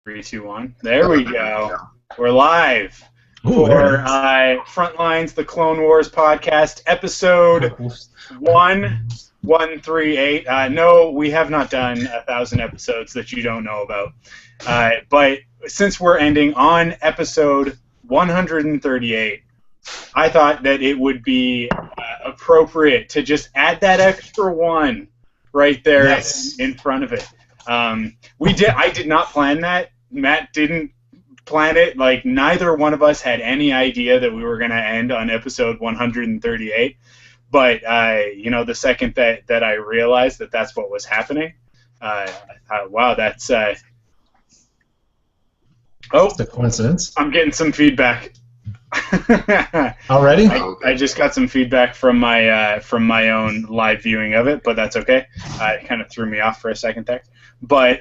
3, 2, 1. There we go. We're live for Frontlines, the Clone Wars podcast, episode 1138. No, we have not done 1,000 episodes that you don't know about. But since we're ending on episode 138, I thought that it would be appropriate to just add that extra one right there in front of it. I did not plan that. Matt didn't plan it. Like, neither one of us had any idea that we were going to end on episode 138. But the second that I realized that that's what was happening, I thought, wow, that's the coincidence. I'm getting some feedback. Already? I just got some feedback from my own live viewing of it, but that's okay. It kind of threw me off for a second there. But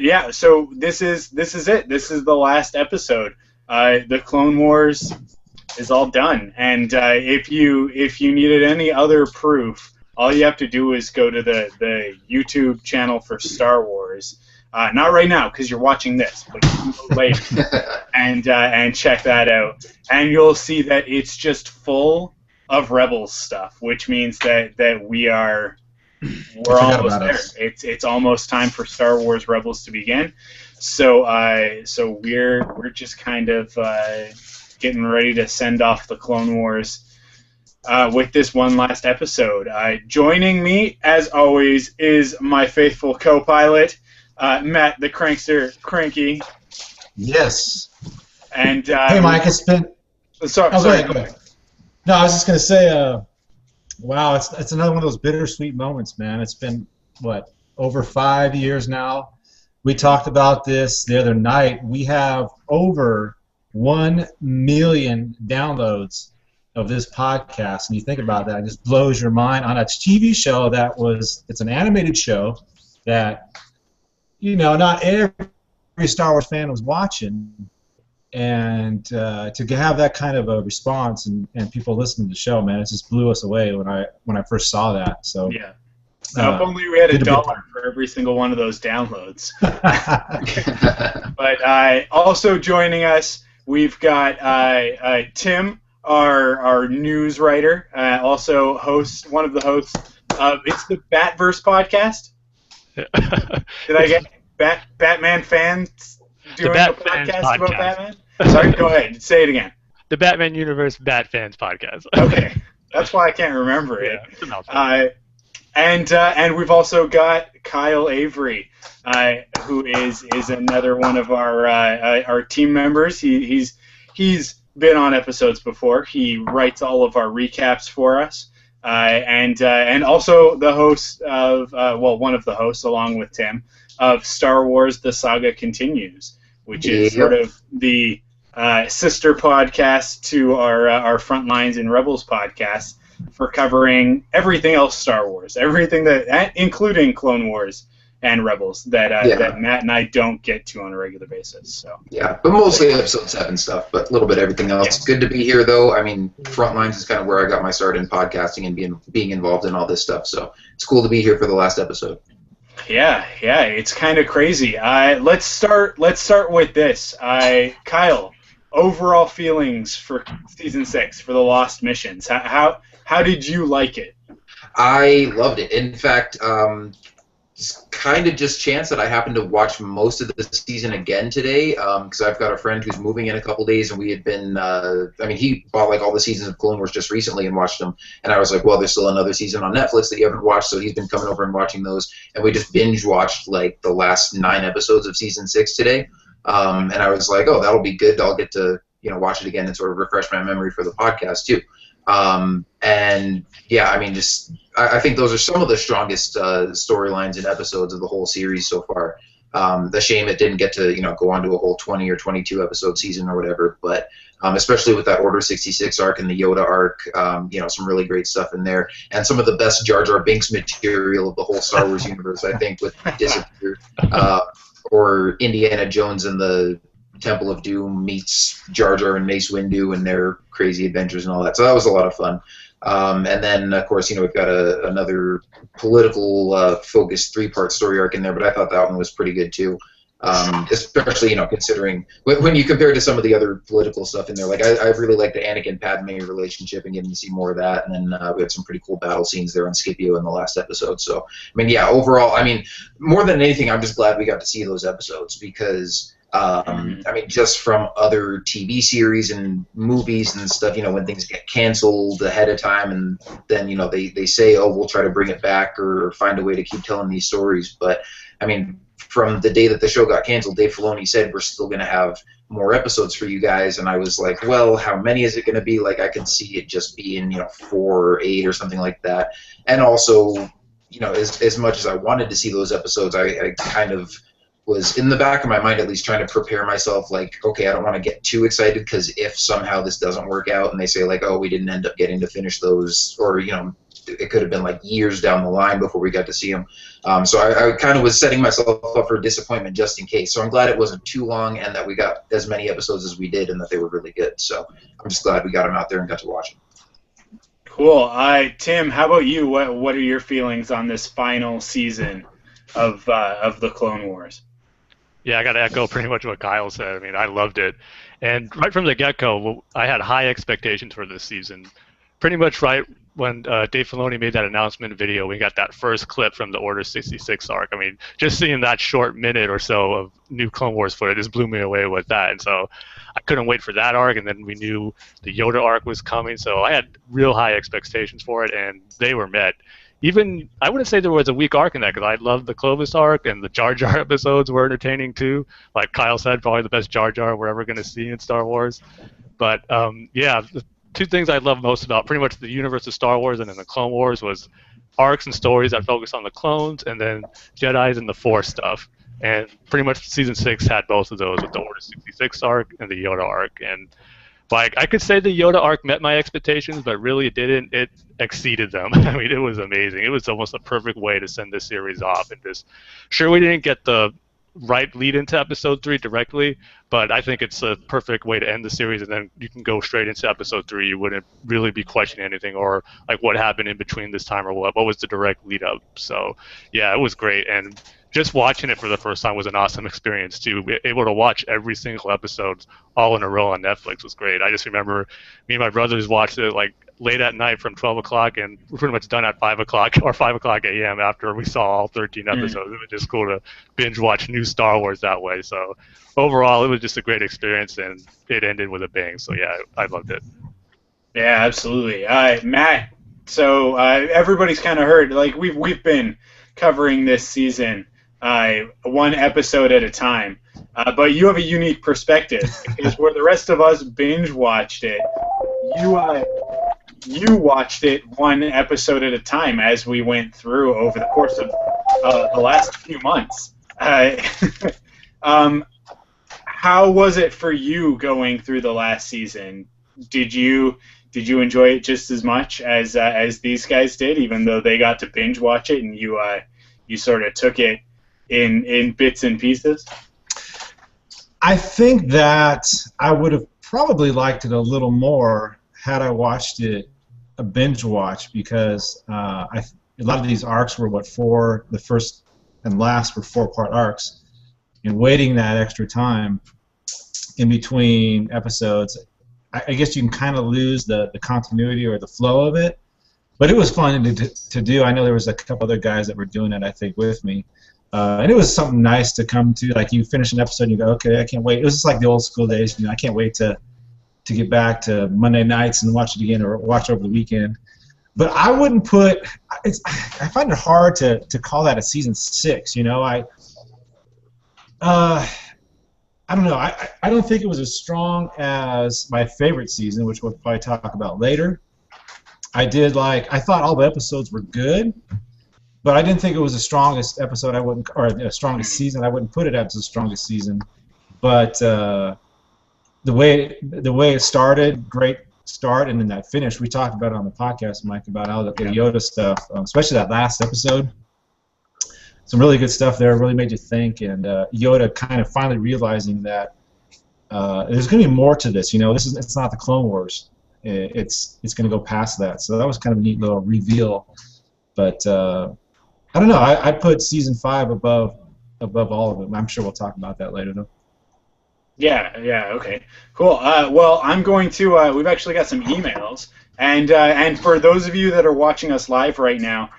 yeah, so this is it. This is the last episode. The Clone Wars is all done, and if you needed any other proof, all you have to do is go to the YouTube channel for Star Wars. Not right now because you're watching this, but you can go later and check that out, and you'll see that it's just full of Rebels stuff, which means that we're almost there. It's almost time for Star Wars Rebels to begin. So we're just kind of getting ready to send off the Clone Wars with this one last episode. Joining me, as always, is my faithful co-pilot, Matt the Crankster Cranky. Yes. And hey, Mike, it's been. Sorry. Go ahead. No, I was just gonna say. Wow, it's another one of those bittersweet moments, man. It's been, over 5 years now. We talked about this the other night. We have over 1 million downloads of this podcast, and you think about that, it just blows your mind. On a TV show it's an animated show that, not every Star Wars fan was watching. And to have that kind of a response and people listening to the show, man, it just blew us away when I first saw that. So yeah, if only we had $1 for every single one of those downloads. But also joining us, we've got Tim, our news writer, also one of the hosts of the Batverse podcast. Did I get Batman fans doing a podcast about Batman? Sorry, go ahead. Say it again. The Batman Universe Bat Fans podcast. Okay, that's why I can't remember it. And we've also got Kyle Avery, who is another one of our team members. He's been on episodes before. He writes all of our recaps for us, and also the host of one of the hosts along with Tim of Star Wars: The Saga Continues, which is sort of the sister podcast to our Frontlines and Rebels podcast for covering everything else Star Wars, everything including Clone Wars and Rebels that Matt and I don't get to on a regular basis. So yeah, but mostly episode 7 stuff, but a little bit everything else. Yeah. Good to be here, though. I mean, Frontlines is kind of where I got my start in podcasting and being involved in all this stuff. So it's cool to be here for the last episode. Yeah, it's kind of crazy. Let's start with this. Kyle, overall feelings for season 6 for the Lost Missions. How did you like it? I loved it. In fact, it's kind of just chance that I happened to watch most of the season again today, because I've got a friend who's moving in a couple days, and we had been, he bought all the seasons of Clone Wars just recently and watched them, and I was like, well, there's still another season on Netflix that you haven't watched, so he's been coming over and watching those, and we just binge watched the last 9 episodes of season 6 today, and I was like, oh, that'll be good. I'll get to watch it again and sort of refresh my memory for the podcast too. And yeah, I think those are some of the strongest storylines and episodes of the whole series so far. The shame it didn't get to go on to a whole 20 or 22 episode season or whatever, but especially with that Order 66 arc and the Yoda arc, some really great stuff in there, and some of the best Jar Jar Binks material of the whole Star Wars universe, I think, with Disappear, or Indiana Jones and the Temple of Doom meets Jar Jar and Mace Windu and their crazy adventures and all that. So that was a lot of fun. And then, of course, we've got another political focused 3-part story arc in there, but I thought that one was pretty good too. Especially, considering when you compare it to some of the other political stuff in there. Like, I really like the Anakin-Padme relationship and getting to see more of that. And then we had some pretty cool battle scenes there on Scipio in the last episode. So, I mean, yeah, overall, I mean, more than anything, I'm just glad we got to see those episodes because, I mean, just from other TV series and movies and stuff, when things get canceled ahead of time and then, they say, oh, we'll try to bring it back or find a way to keep telling these stories. But, I mean, from the day that the show got canceled, Dave Filoni said we're still going to have more episodes for you guys, and I was like, well, how many is it going to be? Like, I could see it just being 4 or 8 or something like that. And also, as much as I wanted to see those episodes, I kind of was in the back of my mind at least trying to prepare myself, like, okay, I don't want to get too excited because if somehow this doesn't work out and they say like, oh, we didn't end up getting to finish those, or it could have been like years down the line before we got to see them. So I kind of was setting myself up for disappointment just in case. So I'm glad it wasn't too long and that we got as many episodes as we did and that they were really good. So I'm just glad we got them out there and got to watch them. Cool. Tim, how about you? What are your feelings on this final season of the Clone Wars? Yeah, I got to echo pretty much what Kyle said. I mean, I loved it. And right from the get-go, I had high expectations for this season. Pretty much right when Dave Filoni made that announcement video, we got that first clip from the Order 66 arc. I mean, just seeing that short minute or so of new Clone Wars footage just blew me away with that. And so I couldn't wait for that arc, and then we knew the Yoda arc was coming. So I had real high expectations for it, and they were met. Even, I wouldn't say there was a weak arc in that because I loved the Clovis arc, and the Jar Jar episodes were entertaining too. Like Kyle said, probably the best Jar Jar we're ever going to see in Star Wars. But yeah, the two things I love most about pretty much the universe of Star Wars and then the Clone Wars was arcs and stories that focus on the clones, and then Jedis and the Force stuff. And pretty much Season 6 had both of those with the Order 66 arc and the Yoda arc. And like, I could say the Yoda arc met my expectations, but really it didn't. It exceeded them. I mean, it was amazing. It was almost a perfect way to send this series off. And just, sure, we didn't get the right lead into Episode 3 directly, but I think it's a perfect way to end the series, and then you can go straight into Episode 3. You wouldn't really be questioning anything or like what happened in between this time or what was the direct lead up. So yeah, it was great. And just watching it for the first time was an awesome experience too. Able to watch every single episode all in a row on Netflix was great. I just remember me and my brothers watched it like late at night from 12 o'clock, and we're pretty much done at 5 o'clock or 5 o'clock a.m. after we saw all 13 episodes. It was just cool to binge watch new Star Wars that way. So overall, it was just a great experience, and it ended with a bang. So yeah, I loved it. Yeah, absolutely. Matt, so everybody's kind of heard, like we've been covering this season one episode at a time, but you have a unique perspective because where the rest of us binge watched it, you watched it one episode at a time as we went through over the course of the last few months. How was it for you going through the last season? Did you enjoy it just as much as these guys did, even though they got to binge watch it and you sort of took it in bits and pieces? I think that I would have probably liked it a little more had I watched it a binge watch, because a lot of these arcs were the first and last were 4-part arcs, and waiting that extra time in between episodes, I guess you can kind of lose the continuity or the flow of it. But it was fun to do. I know there was a couple other guys that were doing it, I think, with me. And it was something nice to come to. Like, you finish an episode and you go, okay, I can't wait. It was just like the old school days. I can't wait to get back to Monday nights and watch it again or watch over the weekend. But I wouldn't put – I find it hard to call that a season 6. I don't know. I don't think it was as strong as my favorite season, which we'll probably talk about later. I thought all the episodes were good, but I didn't think it was the strongest episode. Or the strongest season. I wouldn't put it as the strongest season. But the way it started, great start, and then that finish. We talked about it on the podcast, Mike, about all the Yoda stuff, especially that last episode. Some really good stuff there. Really made you think, and Yoda kind of finally realizing that there's going to be more to this. It's not the Clone Wars. It's going to go past that. So that was kind of a neat little reveal. But I don't know. I put season 5 above above all of them. I'm sure we'll talk about that later, though. Yeah, okay. Cool. Well, I'm going to, we've actually got some emails, and for those of you that are watching us live right now,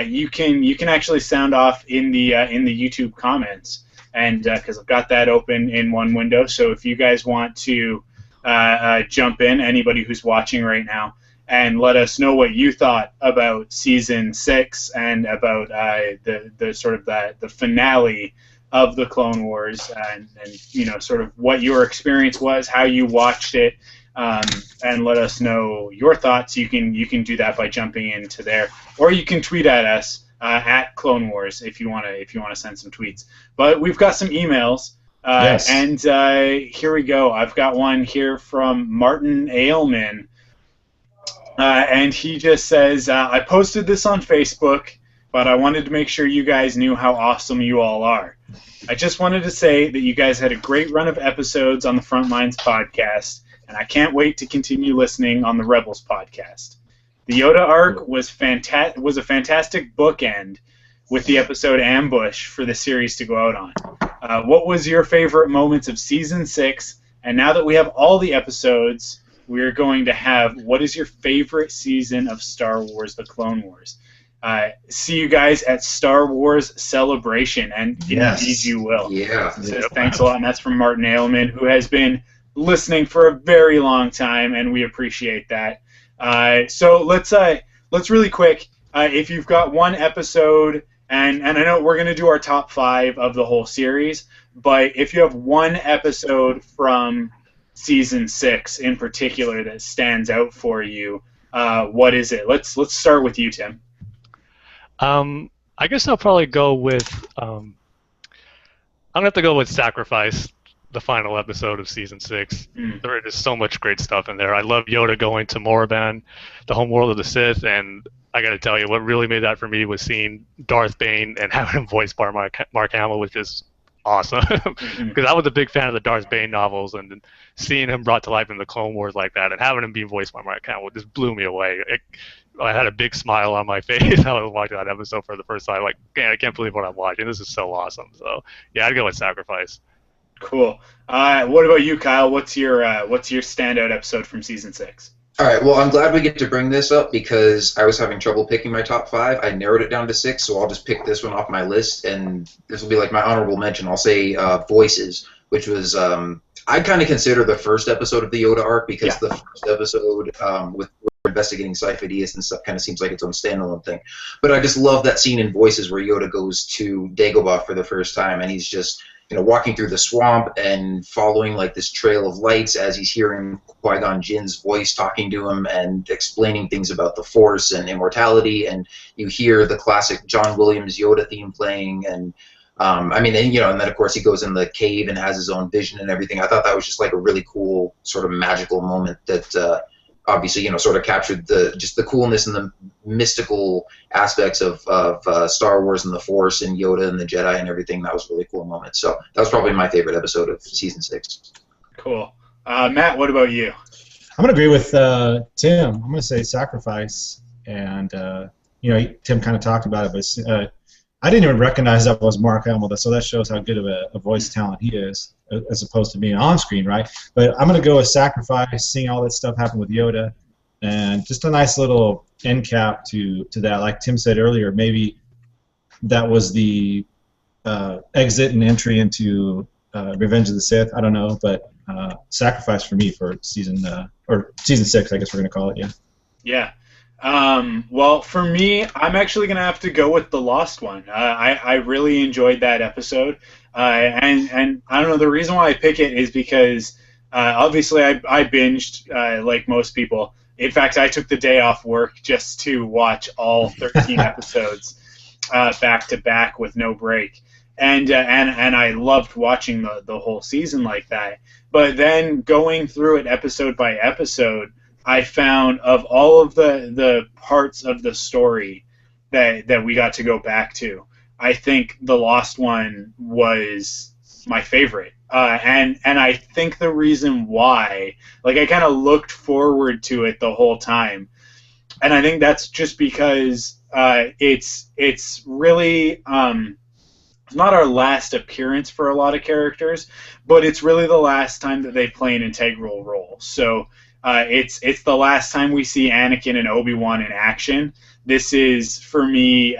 you can actually sound off in the YouTube comments, and because I've got that open in one window, so if you guys want to jump in, anybody who's watching right now, and let us know what you thought about season 6 and about the sort of the finale of the Clone Wars, and sort of what your experience was, how you watched it, and let us know your thoughts. You can do that by jumping into there, or you can tweet at us at Clone Wars if you want to send some tweets. But we've got some emails, Yes. and here we go. I've got one here from Martin Ailman, and he just says, "I posted this on Facebook, but I wanted to make sure you guys knew how awesome you all are. I just wanted to say that you guys had a great run of episodes on the Frontlines podcast, and I can't wait to continue listening on the Rebels podcast. The Yoda arc was a fantastic bookend with the episode Ambush for the series to go out on. What was your favorite moments of Season 6? And now that we have all the episodes, we're going to have, what is your favorite season of Star Wars: The Clone Wars? See you guys at Star Wars Celebration, and indeed you will." Yeah. Says, thanks a lot, and that's from Martin Ailman, who has been listening for a very long time, and we appreciate that. So let's really quick, if you've got one episode, and I know we're going to do our top 5 of the whole series, but if you have one episode from season 6 in particular that stands out for you, what is it? Let's start with you, Tim. I guess I'll probably go with. I'm gonna have to go with Sacrifice, the final episode of season 6. There is so much great stuff in there. I love Yoda going to Moraban, the homeworld of the Sith, and I got to tell you, what really made that for me was seeing Darth Bane and having him voiced by Mark Hamill, which is awesome. Because I was a big fan of the Darth Bane novels, and seeing him brought to life in the Clone Wars like that, and having him be voiced by Mark Hamill just blew me away. I had a big smile on my face when I was watching that episode for the first time. Like, man, I can't believe what I'm watching. This is so awesome. So, yeah, I'd go with Sacrifice. Cool. What about you, Kyle? What's your standout episode from season 6? All right, well, I'm glad we get to bring this up because I was having trouble picking my top 5. I narrowed it down to 6, so I'll just pick this one off my list, and this will be like my honorable mention. I'll say Voices, which was I kind of consider the first episode of the Yoda arc because the first episode with investigating Sifo-Dyas and stuff kind of seems like its own standalone thing. But I just love that scene in Voices where Yoda goes to Dagobah for the first time, and he's just walking through the swamp and following like this trail of lights as he's hearing Qui-Gon Jinn's voice talking to him and explaining things about the Force and immortality, and you hear the classic John Williams Yoda theme playing, and and then of course he goes in the cave and has his own vision and everything. I thought that was just like a really cool sort of magical moment that obviously sort of captured the coolness and the mystical aspects of Star Wars and the Force and Yoda and the Jedi and everything. That was a really cool moment. So that was probably my favorite episode of season 6. Cool. Matt, what about you? I'm going to agree with Tim. I'm going to say Sacrifice. And, Tim kind of talked about it, but I didn't even recognize that was Mark Hamill, so that shows how good of a voice talent he is, as opposed to being on screen, right? But I'm going to go with Sacrifice, seeing all that stuff happen with Yoda, and just a nice little end cap to that. Like Tim said earlier, maybe that was the exit and entry into Revenge of the Sith. I don't know, but Sacrifice for me for season 6, I guess we're going to call it, yeah. Yeah. Well, for me, I'm actually going to have to go with The Lost One. I really enjoyed that episode. And I don't know, the reason why I pick it is because obviously I binged like most people. In fact, I took the day off work just to watch all 13 episodes back to back with no break. And I loved watching the whole season like that. But then going through it episode by episode, I found of all of the parts of the story that we got to go back to, I think The Lost One was my favorite. And I think the reason why, like, I kind of looked forward to it the whole time. And I think that's just because it's really it's not our last appearance for a lot of characters, but it's really the last time that they play an integral role. So it's the last time we see Anakin and Obi-Wan in action. This is, for me,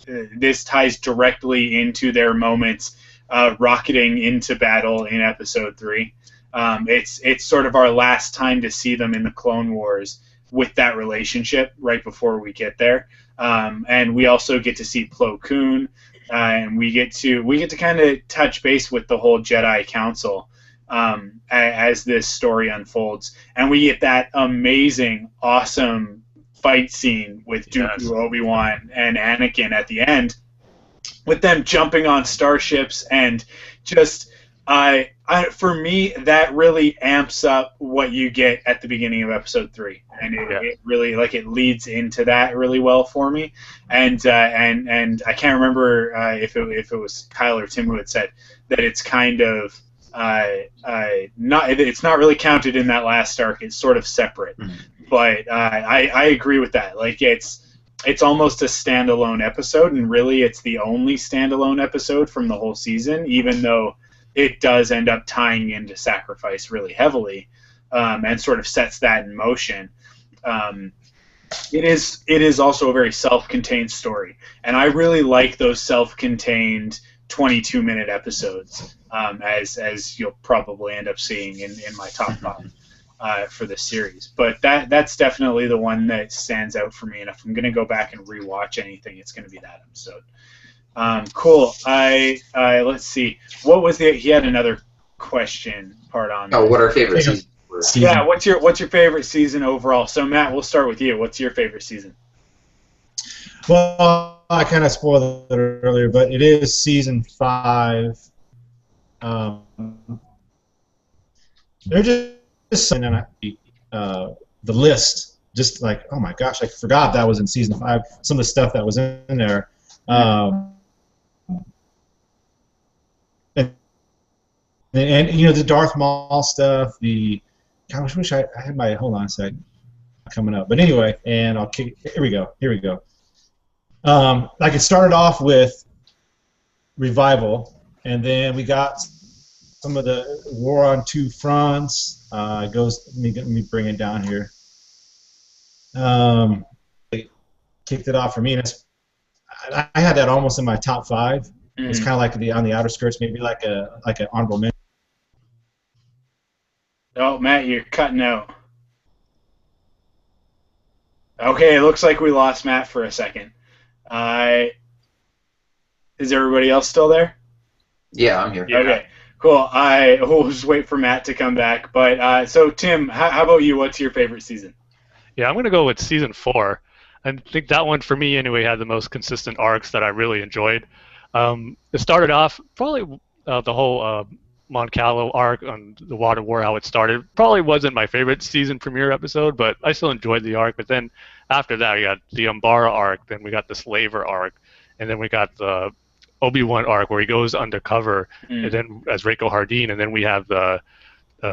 this ties directly into their moments rocketing into battle in Episode 3. It's sort of our last time to see them in the Clone Wars with that relationship right before we get there. And we also get to see Plo Koon, and we get to kind of touch base with the whole Jedi Council as this story unfolds, and we get that amazing, awesome fight scene with Dooku, Obi-Wan, and Anakin at the end, with them jumping on starships and just. For me, that really amps up what you get at the beginning of Episode 3, and it really it leads into that really well for me. And I can't remember if it was Kyle or Tim who had said that it's kind of it's not really counted in that last arc. It's sort of separate, but I agree with that. Like it's almost a standalone episode, and really it's the only standalone episode from the whole season, even though it does end up tying into Sacrifice really heavily, and sort of sets that in motion. It is also a very self-contained story, and I really like those self-contained 22-minute episodes, as you'll probably end up seeing in my top 5 for this series. But that's definitely the one that stands out for me, and if I'm going to go back and rewatch anything, it's going to be that episode. Cool. Let's see. What was he had another question part on. Oh, what our favorite season were. Yeah, what's your favorite season overall? So Matt, we'll start with you. What's your favorite season? Well, I kind of spoiled it earlier, but it is season 5. They're just saying the list. Just like, oh my gosh, I forgot that was in season 5. Some of the stuff that was in there. And you know, the Darth Maul stuff, God, I wish I had my, hold on a sec, coming up. But anyway, and here we go. Like it started off with Revival, and then we got some of the War on Two Fronts. Let me bring it down here. It kicked it off for me, and I had that almost in my top 5. It's kind of like on the outer skirts, maybe like an honorable mention. Oh, Matt, you're cutting out. Okay, it looks like we lost Matt for a second. Is everybody else still there? Yeah, I'm here. Yeah. Okay, cool. We'll just wait for Matt to come back. But so, Tim, how about you? What's your favorite season? Yeah, I'm going to go with season 4. I think that one, for me anyway, had the most consistent arcs that I really enjoyed. It started off probably the whole Mon Calo arc on the Water War, how it started. Probably wasn't my favorite season premiere episode, but I still enjoyed the arc. But then after that, we got the Umbara arc, then we got the Slaver arc, and then we got the Obi-Wan arc where he goes undercover, and then as Reiko Hardin, and then we have the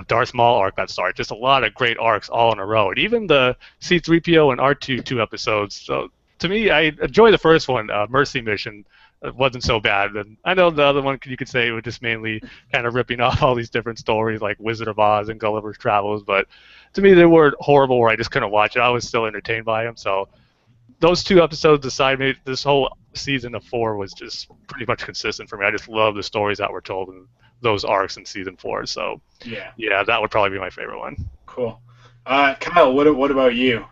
Darth Maul arc that started. Just a lot of great arcs all in a row. And even the C-3PO and R2 episodes. So to me, I enjoy the first one, Mercy Mission. It wasn't so bad. And I know the other one, you could say, it was just mainly kind of ripping off all these different stories like Wizard of Oz and Gulliver's Travels. But to me, they weren't horrible where I just couldn't watch it. I was still entertained by them. So those 2 episodes decided this whole season of 4 was just pretty much consistent for me. I just love the stories that were told in those arcs in season 4. So yeah, that would probably be my favorite one. Cool. Kyle, what about you?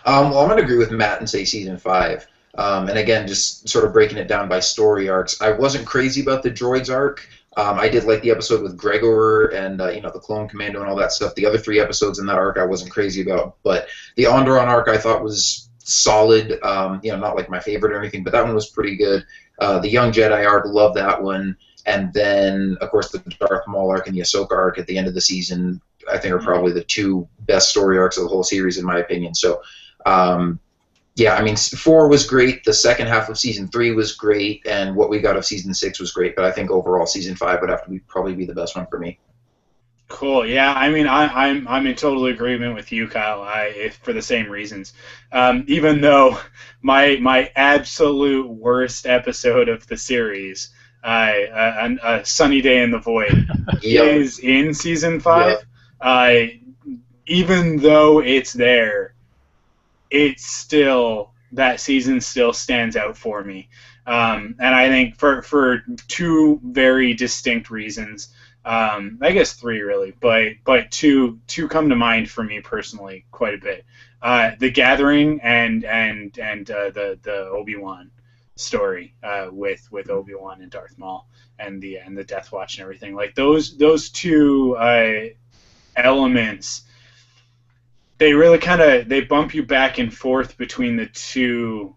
Well, I'm going to agree with Matt and say season 5. And again, just sort of breaking it down by story arcs. I wasn't crazy about the droids arc. I did like the episode with Gregor and the Clone Commando and all that stuff. The other 3 episodes in that arc I wasn't crazy about. But the Onderon arc I thought was solid. Not like my favorite or anything, but that one was pretty good. The Young Jedi arc, love that one. And then, of course, the Darth Maul arc and the Ahsoka arc at the end of the season, I think, are probably the 2 best story arcs of the whole series, in my opinion. So, yeah, I mean, 4 was great. The second half of season 3 was great, and what we got of season 6 was great. But I think overall, season 5 would have to probably be the best one for me. Cool. Yeah, I mean, I'm in total agreement with you, Kyle. For the same reasons. Even though my absolute worst episode of the series, a Sunny Day in the Void, Yep. is in season Yep. 5. Even though it's there, it's still that season still stands out for me. And I think for two very distinct reasons. I guess three really, but two come to mind for me personally quite a bit. The Gathering and the Obi-Wan story with Obi-Wan and Darth Maul and the Death Watch and everything. Like those two elements, they really kind of they bump you back and forth between the two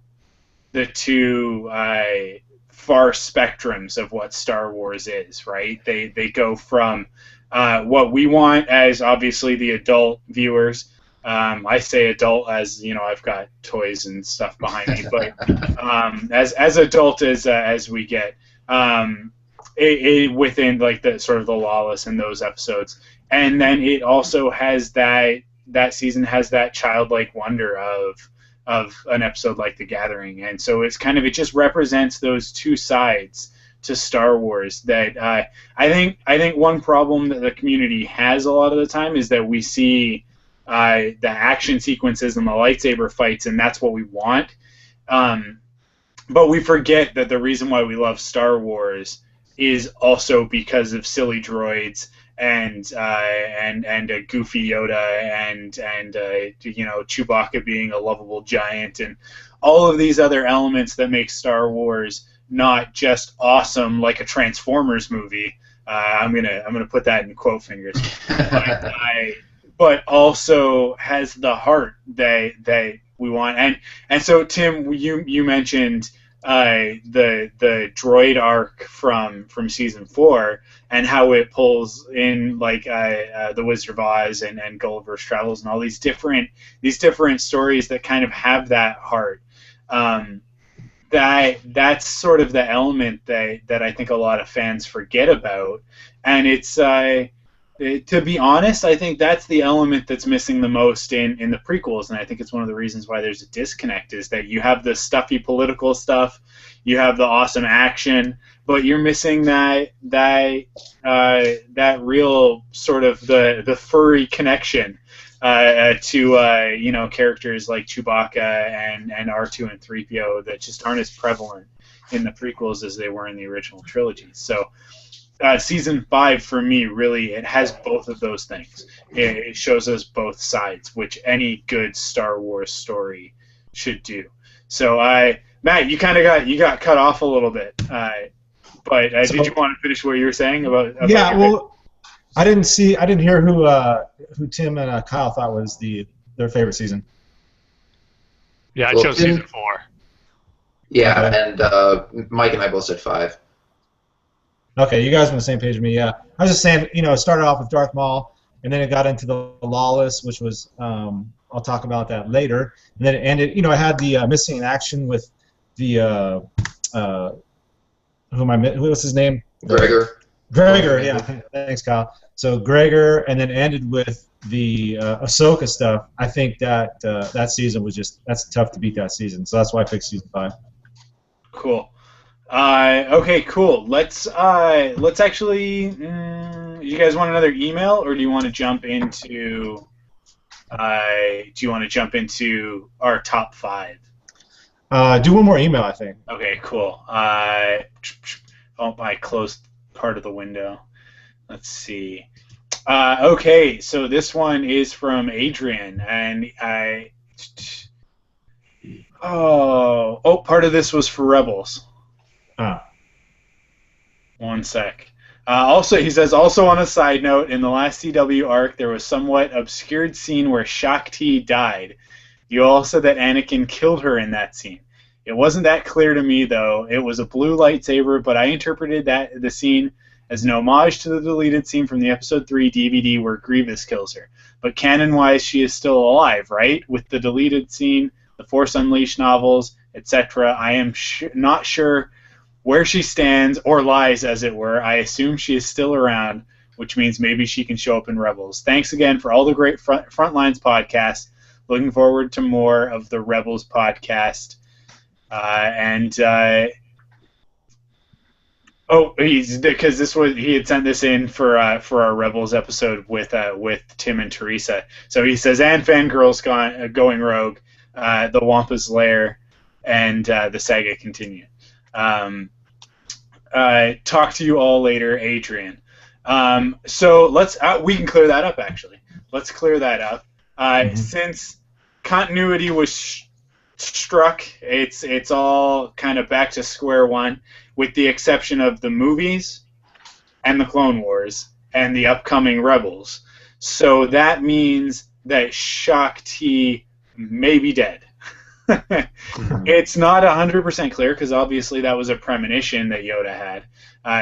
far spectrums of what Star Wars is, right? They go from what we want as obviously the adult viewers. I say adult as I've got toys and stuff behind me, but as adult as we get, within like the sort of the Lawless in those episodes, and then it also has that season has that childlike wonder of an episode like The Gathering, and so it just represents those two sides to Star Wars that I think one problem that the community has a lot of the time is that we see the action sequences and the lightsaber fights, and that's what we want. But we forget that the reason why we love Star Wars is also because of silly droids and a goofy Yoda and Chewbacca being a lovable giant and all of these other elements that make Star Wars not just awesome like a Transformers movie. I'm gonna put that in quote fingers, but also has the heart that we want. And so Tim, you mentioned the droid arc from season 4 and how it pulls in like the Wizard of Oz and Gulliver's Travels and all these different stories that kind of have that heart. That's sort of the element that I think a lot of fans forget about, and it's to be honest, I think that's the element that's missing the most in the prequels, and I think it's one of the reasons why there's a disconnect, is that you have the stuffy political stuff, you have the awesome action, but you're missing that real sort of the furry connection to characters like Chewbacca and R2 and 3PO that just aren't as prevalent in the prequels as they were in the original trilogy. So season 5 for me really it has both of those things. It shows us both sides, which any good Star Wars story should do. So Matt, you got cut off a little bit, but did you want to finish what you were saying about yeah? Well, I didn't hear who Tim and Kyle thought was their favorite season. Yeah, I chose season 4. Yeah, okay. And Mike and I both said 5. Okay, you guys are on the same page as me. Yeah, I was just saying, it started off with Darth Maul, and then it got into the Lawless, which was I'll talk about that later, and then it ended. I had the missing in action with the who was his name? Gregor. Gregor, yeah. Thanks, Kyle. So Gregor, and then ended with the Ahsoka stuff. I think that that season was that's tough to beat that season. So that's why I picked season 5. Cool. Okay, cool. Let's actually. You guys want another email, or do you want to jump into? Our top 5? Do one more email, I think. Okay, cool. I closed part of the window. Let's see. Okay, so this one is from Adrian, and part of this was for Rebels. One sec. Also, he says, also on a side note, in the last CW arc, there was somewhat obscured scene where Shakti died. You all said that Anakin killed her in that scene. It wasn't that clear to me, though. It was a blue lightsaber, but I interpreted the scene as an homage to the deleted scene from the Episode 3 DVD where Grievous kills her. But canon-wise, she is still alive, right? With the deleted scene, the Force Unleashed novels, etc., I am not sure where she stands, or lies, as it were. I assume she is still around which means maybe she can show up in Rebels. Thanks again for all the great Frontlines podcasts. Looking forward to more of the Rebels podcast. Because he had sent this in for our Rebels episode with Tim and Teresa. So he says, and fangirls going rogue, the Wampa's lair, and the saga continue. Talk to you all later, Adrian. So let's we can clear that up actually. Let's clear that up. Since continuity was struck, it's all kind of back to square one, with the exception of the movies and the Clone Wars and the upcoming Rebels. So that means that Shaak Ti may be dead. It's not 100% clear because obviously that was a premonition that Yoda had.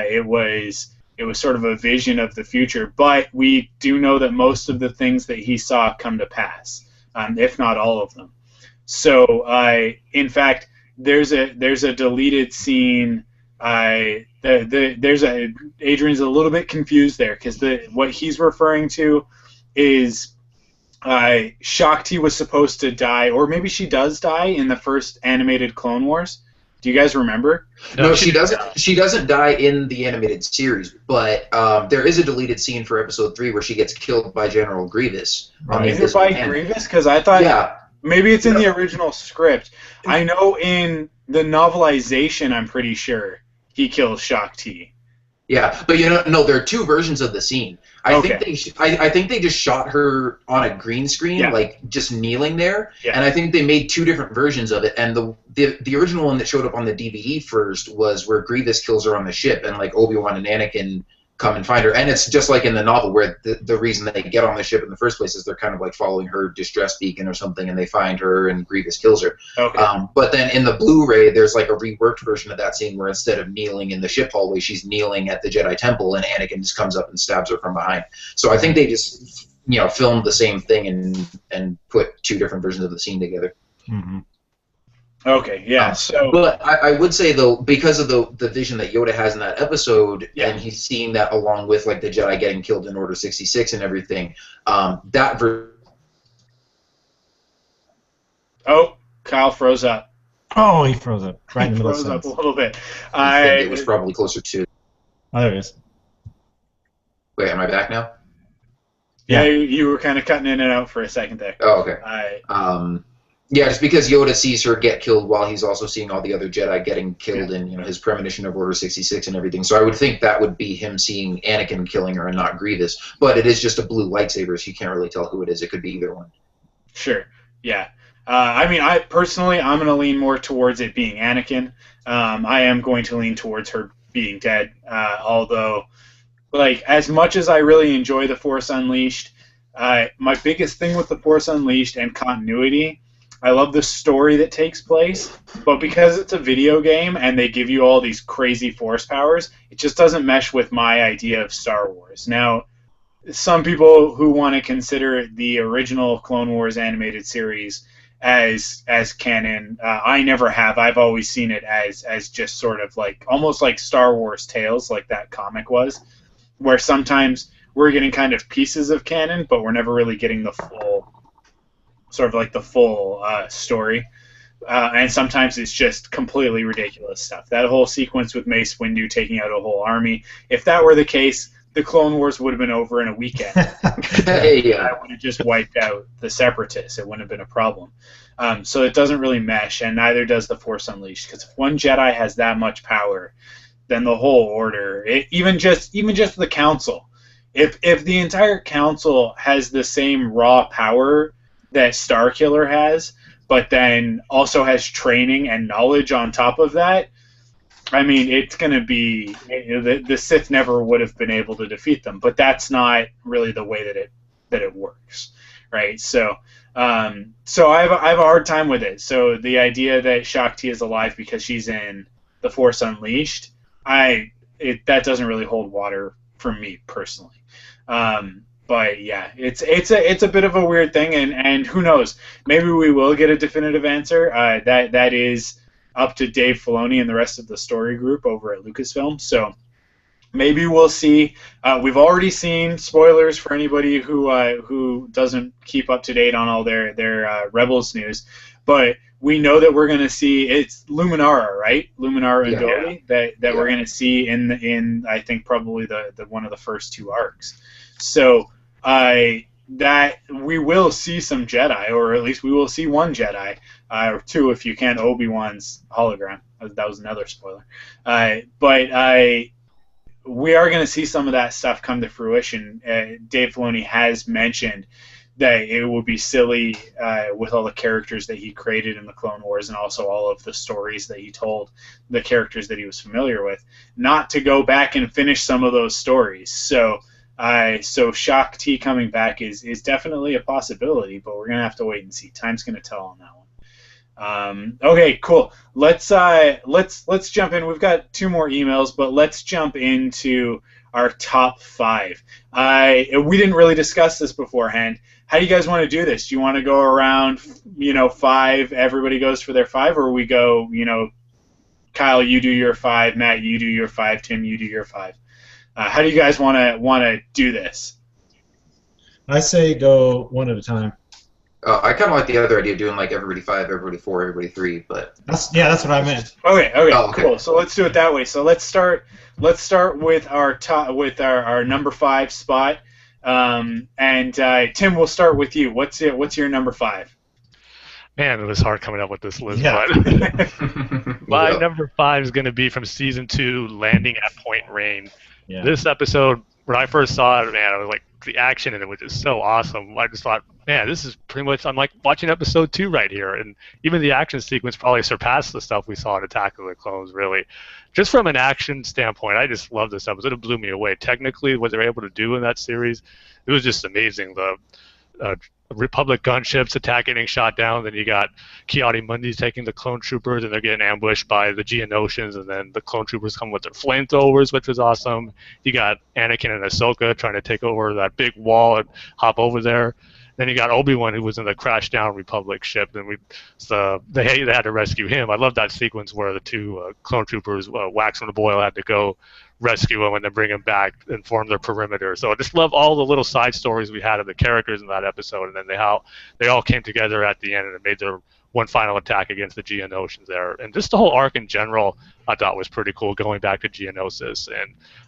It was sort of a vision of the future, but we do know that most of the things that he saw come to pass, if not all of them. So, in fact, there's a deleted scene. Adrian's a little bit confused there because what he's referring to is Shaak Ti was supposed to die, or maybe she does die in the first animated Clone Wars. Do you guys remember? No, she doesn't. She doesn't die in the animated series, but there is a deleted scene for Episode 3 where she gets killed by General Grievous. Is it by Grievous? Because I thought maybe it's in the original script. I know in the novelization, I'm pretty sure he kills Shaak Ti. Yeah, but no, there are two versions of the scene. I think they just shot her on a green screen, like just kneeling there, and I think they made two different versions of it. And the original one that showed up on the DVD first was where Grievous kills her on the ship, and like Obi-Wan and Anakin come and find her. And it's just like in the novel where the reason they get on the ship in the first place is they're kind of like following her distress beacon or something, and they find her and Grievous kills her. But then in the Blu-ray, there's like a reworked version of that scene where instead of kneeling in the ship hallway, she's kneeling at the Jedi Temple, and Anakin just comes up and stabs her from behind. So I think they just filmed the same thing and put two different versions of the scene together. Okay, yeah. But I would say though, because of the vision that Yoda has in that episode, and he's seeing that along with like the Jedi getting killed in Order 66 and everything, that Oh, Kyle froze up. Oh, he froze up right in the middle of the sentence. sentence. Up a little bit. I think it was probably closer to. Oh, there it is. Wait, am I back now? Yeah, you were kind of cutting in and out for a second there. Oh, okay. Yeah, just because Yoda sees her get killed while he's also seeing all the other Jedi getting killed in his premonition of Order 66 and everything. So I would think that would be him seeing Anakin killing her and not Grievous. But it is just a blue lightsaber, so you can't really tell who it is. It could be either one. Sure. Yeah. I mean, I'm going to lean more towards it being Anakin. I am going to lean towards her being dead. Although, like, as much as I really enjoy The Force Unleashed, my biggest thing with The Force Unleashed and continuity, I love the story that takes place, but because it's a video game and they give you all these crazy force powers, it just doesn't mesh with my idea of Star Wars. Now, some people who want to consider the original Clone Wars animated series as canon, I never have. I've always seen it as just sort of like almost like Star Wars Tales, like that comic was, where sometimes we're getting kind of pieces of canon, but we're never really getting the full story, and sometimes it's just completely ridiculous stuff. That whole sequence with Mace Windu taking out a whole army, if that were the case, the Clone Wars would have been over in a weekend. I would have just wiped out the Separatists. It wouldn't have been a problem. So it doesn't really mesh, and neither does The Force Unleashed, because if one Jedi has that much power, then the whole Order, even just the Council, if the entire Council has the same raw power that Starkiller has, but then also has training and knowledge on top of that, I mean, it's going to be the Sith never would have been able to defeat them. But that's not really the way that it works, right? So I have a hard time with it. So the idea that Shaak Ti is alive because she's in The Force Unleashed, that doesn't really hold water for me personally. But yeah, it's a bit of a weird thing, and who knows? Maybe we will get a definitive answer. That is up to Dave Filoni and the rest of the story group over at Lucasfilm. So maybe we'll see. We've already seen spoilers for anybody who doesn't keep up to date on all their Rebels news, but we know that we're going to see it's Luminara, right? Luminara and Dolly that we're going to see in I think probably the one of the first 2 arcs. So that we will see some Jedi, or at least we will see 1 Jedi, or 2 if you count Obi-Wan's hologram. That was another spoiler. But we are going to see some of that stuff come to fruition. Dave Filoni has mentioned that it would be silly with all the characters that he created in the Clone Wars and also all of the stories that he told, the characters that he was familiar with, not to go back and finish some of those stories. So Shaak Ti coming back is definitely a possibility, but we're going to have to wait and see. Time's going to tell on that one. Okay, cool. Let's jump in. We've got 2 more emails, but let's jump into our top 5. We didn't really discuss this beforehand. How do you guys want to do this? Do you want to go around, 5, everybody goes for their 5, or we go, Kyle, you do your 5, Matt, you do your 5, Tim, you do your 5. How do you guys want to do this? I say go one at a time. I kind of like the other idea of doing like everybody 5, everybody 4, everybody 3, but That's what I meant. Okay, okay. Cool. So let's do it that way. So let's start with our top, with our number 5 spot. And Tim, we'll start with you. What's your number 5? Man, it was hard coming up with this list. Yeah. But my number 5 is going to be from season 2, Landing at Point Rain. Yeah. This episode, when I first saw it, man, I was like, the action in it was just so awesome. I just thought, man, this is pretty much, I'm like watching episode 2 right here. And even the action sequence probably surpassed the stuff we saw in Attack of the Clones, really. Just from an action standpoint, I just love this episode. It blew me away. Technically, what they're able to do in that series, it was just amazing. The Republic gunships attack getting shot down, then you got Ki-Adi-Mundi taking the clone troopers, and they're getting ambushed by the Geonosians, and then the clone troopers come with their flamethrowers, which was awesome. You got Anakin and Ahsoka trying to take over that big wall and hop over there. Then you got Obi-Wan, who was in the crashed down Republic ship, and they had to rescue him. I love that sequence where the 2 clone troopers, Wax and Boyle, had to go rescue him and then bring him back and form their perimeter. So I just love all the little side stories we had of the characters in that episode, and then how they all came together at the end and made their one final attack against the Geonosians there. And just the whole arc in general I thought was pretty cool, going back to Geonosis.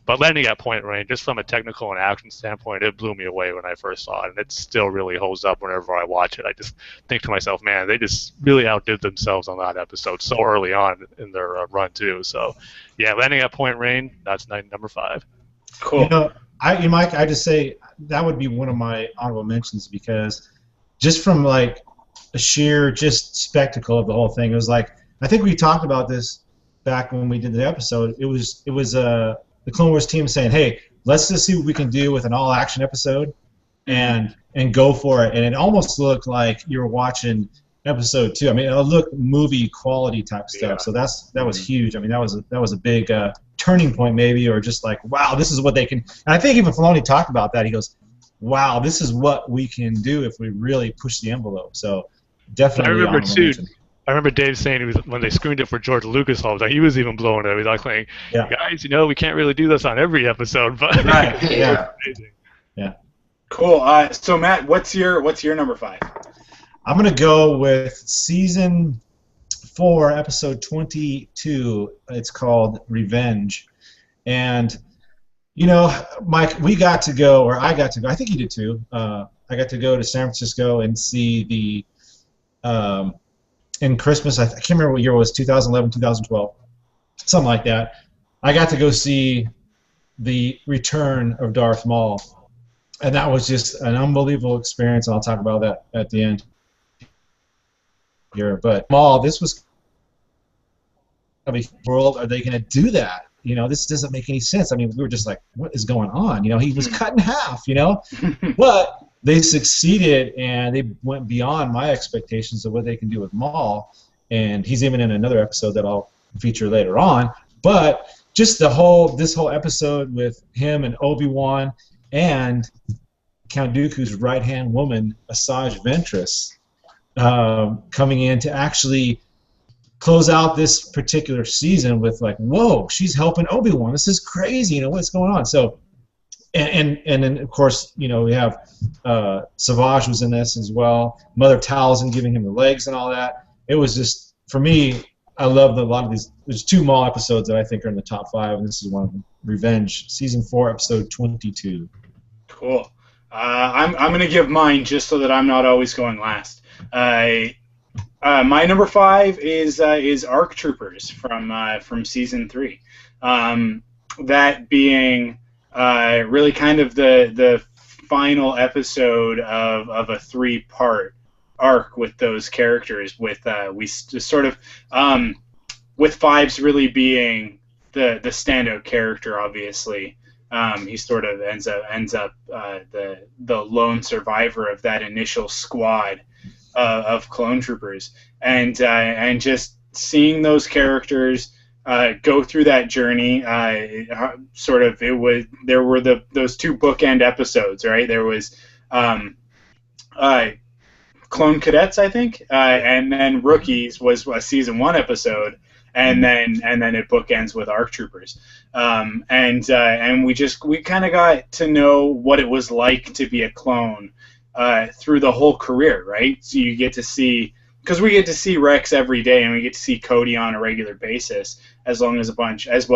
But landing at Point Rain, just from a technical and action standpoint, it blew me away when I first saw it, and it still really holds up whenever I watch it. I just think to myself, man, they just really outdid themselves on that episode so early on in their run too. So yeah, landing at Point Rain, that's number 5. Cool. Mike, I just say that would be one of my honorable mentions, because just from like a sheer just spectacle of the whole thing, it was like, I think we talked about this back when we did the episode. It was the Clone Wars team saying, hey, let's just see what we can do with an all action episode and go for it. And it almost looked like you were watching episode 2. I mean, it looked movie quality type stuff. So that was huge. I mean, that was a big turning point, maybe, or just like, wow, this is what they can. And I think even Filoni talked about that. He goes, wow, this is what we can do if we really push the envelope. So definitely. I remember Dave saying when they screened it for George Lucas, he was even blowing it. He was like, guys, we can't really do this on every episode, but right. Yeah. Cool. So Matt, what's your number 5? I'm gonna go with season 4, episode 22. It's called Revenge, and Mike, we got to go, or I got to go. I think you did too. I got to go to San Francisco and see the in Christmas. I can't remember what year it was, 2011, 2012, something like that. I got to go see the Return of Darth Maul, and that was just an unbelievable experience. And I'll talk about that at the end here. But Maul, this was a world. Are they going to do that? This doesn't make any sense. I mean, we were just like, what is going on? He was cut in half, But they succeeded, and they went beyond my expectations of what they can do with Maul. And he's even in another episode that I'll feature later on. But just this whole episode with him and Obi-Wan and Count Dooku's right-hand woman, Asajj Ventress, coming in to actually close out this particular season with like, whoa, she's helping Obi-Wan. This is crazy. You know, what's going on? So, and then of course, you know, we have Savage was in this as well. Mother Talzin giving him the legs and all that. It was just, for me, I loved a lot of these. There's 2 Maul episodes that I think are in the top 5, and this is one of them. Revenge, season 4, episode 22. Cool. I'm gonna give mine just so that I'm not always going last. My number 5 is ARC Troopers from season 3. That being really kind of the final episode of a 3-part arc with those characters. With we just sort of with Fives really being the standout character, obviously. He sort of ends up the lone survivor of that initial squad of clone troopers, and just seeing those characters go through that journey. There were those 2 bookend episodes, right? There was Clone Cadets, I think, and then Rookies was a season 1 episode. And then it bookends with ARC Troopers, and we kind of got to know what it was like to be a clone through the whole career, right? So you get to see, because we get to see Rex every day, and we get to see Cody on a regular basis, as well as a bunch of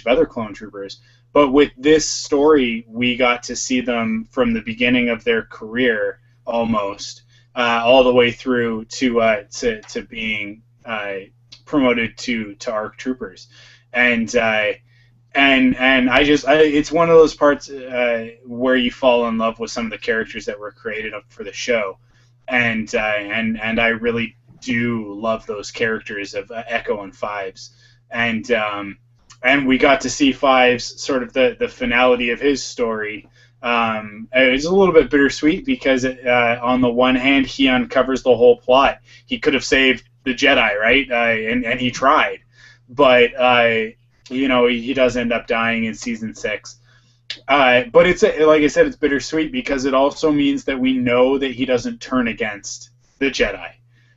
other clone troopers. But with this story, we got to see them from the beginning of their career, almost all the way through to being promoted to ARC Troopers, and it's one of those parts where you fall in love with some of the characters that were created up for the show, and I really do love those characters of Echo and Fives, and we got to see Fives sort of the finality of his story. It's a little bit bittersweet because on the one hand he uncovers the whole plot. He could have saved the Jedi, right? And he tried, but he does end up dying in season 6. But it's like I said, it's bittersweet because it also means that we know that he doesn't turn against the Jedi.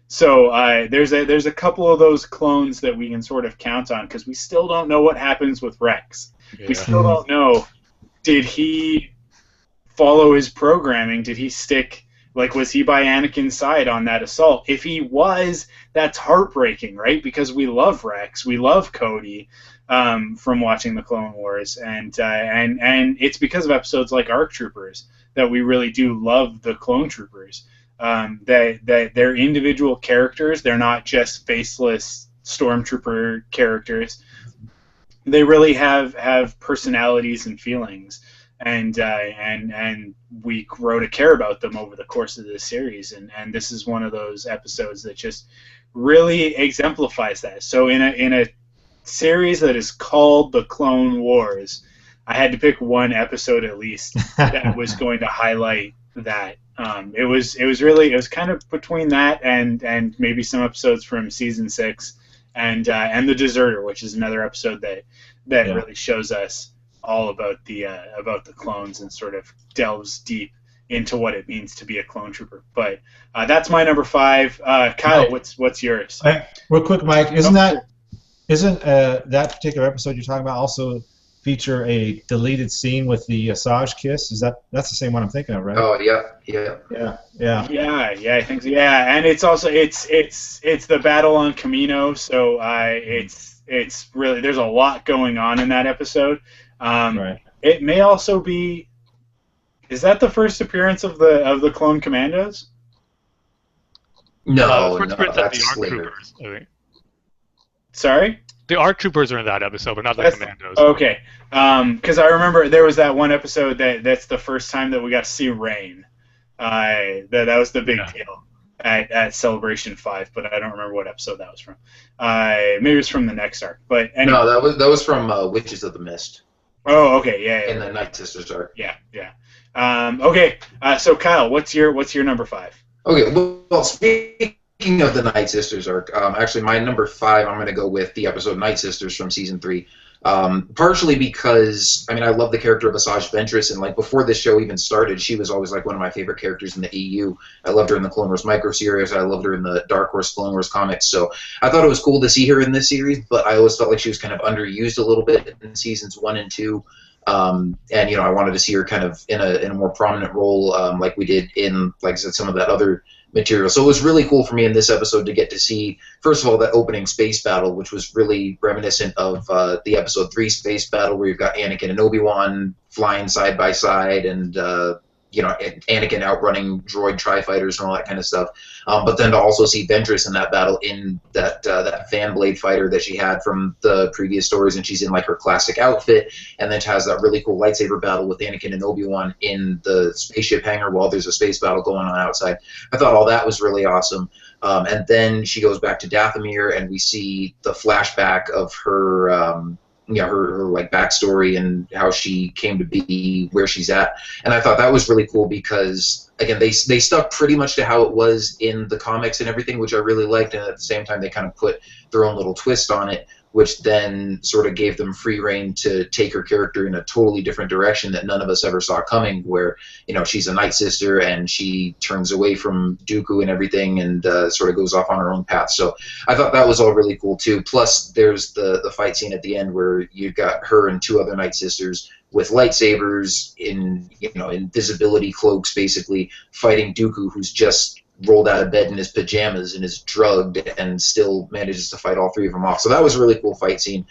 So there's a couple of those clones that we can sort of count on, because we still don't know what happens with Rex. Yeah. We still don't know. Did he follow his programming? Did he stick? Like, was he by Anakin's side on that assault? If he was, that's heartbreaking, right? Because we love Rex, we love Cody from watching the Clone Wars, and it's because of episodes like ARC Troopers that we really do love the Clone Troopers. That they're individual characters. They're not just faceless stormtrooper characters. They really have personalities and feelings. And we grow to care about them over the course of this series, and this is one of those episodes that just really exemplifies that. So in a series that is called The Clone Wars, I had to pick one episode at least that was going to highlight that. It was kind of between that and maybe some episodes from season 6 and The Deserter, which is another episode that really shows us all about the clones and sort of delves deep into what it means to be a clone trooper. But that's my number 5. Kyle, what's yours? Real quick, Mike, isn't that particular episode you're talking about also feature a deleted scene with the Asajj kiss? That's the same one I'm thinking of, right? Oh yeah. I think so. Yeah, and it's also it's the battle on Kamino, so it's really, there's a lot going on in that episode. Right. It may also be. Is that the first appearance of the Clone Commandos? No, first appearance of the ARC later. Troopers, I think. Sorry? The ARC Troopers are in that episode, but not the Commandos. Okay. Because I remember there was that one episode that's the first time that we got to see Rain. That was the big deal at Celebration 5, but I don't remember what episode that was from. Maybe it was from the next arc. But anyway. No, that was from Witches of the Mist. Oh, okay, yeah. In the Night Sisters arc. Yeah. Okay. So Kyle, what's your number 5? Okay. Well, speaking of the Night Sisters arc, actually my number 5, I'm going to go with the episode Night Sisters from season 3. Partially because, I mean, I love the character of Asajj Ventress, and like before this show even started, she was always like one of my favorite characters in the EU. I loved her in the Clone Wars micro series. I loved her in the Dark Horse Clone Wars comics. So I thought it was cool to see her in this series, but I always felt like she was kind of underused a little bit in seasons 1 and 2. And I wanted to see her kind of in a more prominent role, like we did in, like I said, some of that other material. So it was really cool for me in this episode to get to see, first of all, that opening space battle, which was really reminiscent of the episode 3 space battle, where you've got Anakin and Obi-Wan flying side by side, and Anakin outrunning droid tri-fighters and all that kind of stuff. But then to also see Ventress in that battle in that fan blade fighter that she had from the previous stories, and she's in like her classic outfit, and then she has that really cool lightsaber battle with Anakin and Obi-Wan in the spaceship hangar while there's a space battle going on outside. I thought all that was really awesome. And then she goes back to Dathomir, and we see the flashback of her her like backstory and how she came to be where she's at. And I thought that was really cool because, again, they stuck pretty much to how it was in the comics and everything, which I really liked, and at the same time they kind of put their own little twist on it, which then sort of gave them free reign to take her character in a totally different direction that none of us ever saw coming, where, she's a Night Sister and she turns away from Dooku and everything and sort of goes off on her own path. So I thought that was all really cool too. Plus there's the fight scene at the end where you've got her and 2 other Night Sisters with lightsabers in invisibility cloaks, basically fighting Dooku, who's just rolled out of bed in his pajamas and is drugged and still manages to fight all 3 of them off. So that was a really cool fight scene.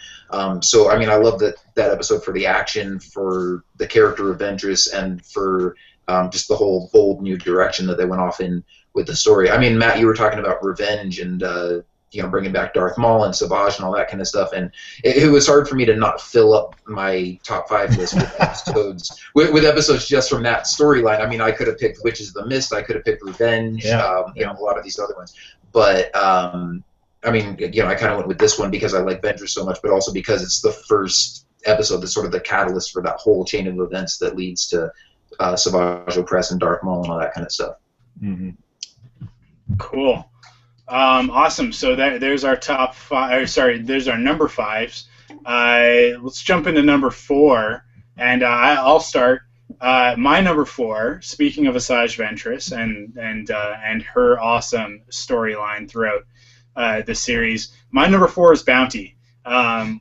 So I mean, I love that episode for the action, for the character of Ventress, and for just the whole bold new direction that they went off in with the story. I mean, Matt, you were talking about revenge and bringing back Darth Maul and Savage and all that kind of stuff, and it was hard for me to not fill up my top 5 list with episodes with episodes just from that storyline. I mean, I could have picked Witches of the Mist, I could have picked Revenge, a lot of these other ones, but I mean, I kind of went with this one because I like Ventress so much, but also because it's the first episode that's sort of the catalyst for that whole chain of events that leads to Savage Opress and Darth Maul and all that kind of stuff. Mm-hmm. Cool. Awesome. So there's our top 5. There's our number 5s. Let's jump into number 4, and I'll start. My number 4. Speaking of Asajj Ventress and her awesome storyline throughout the series, my number 4 is Bounty,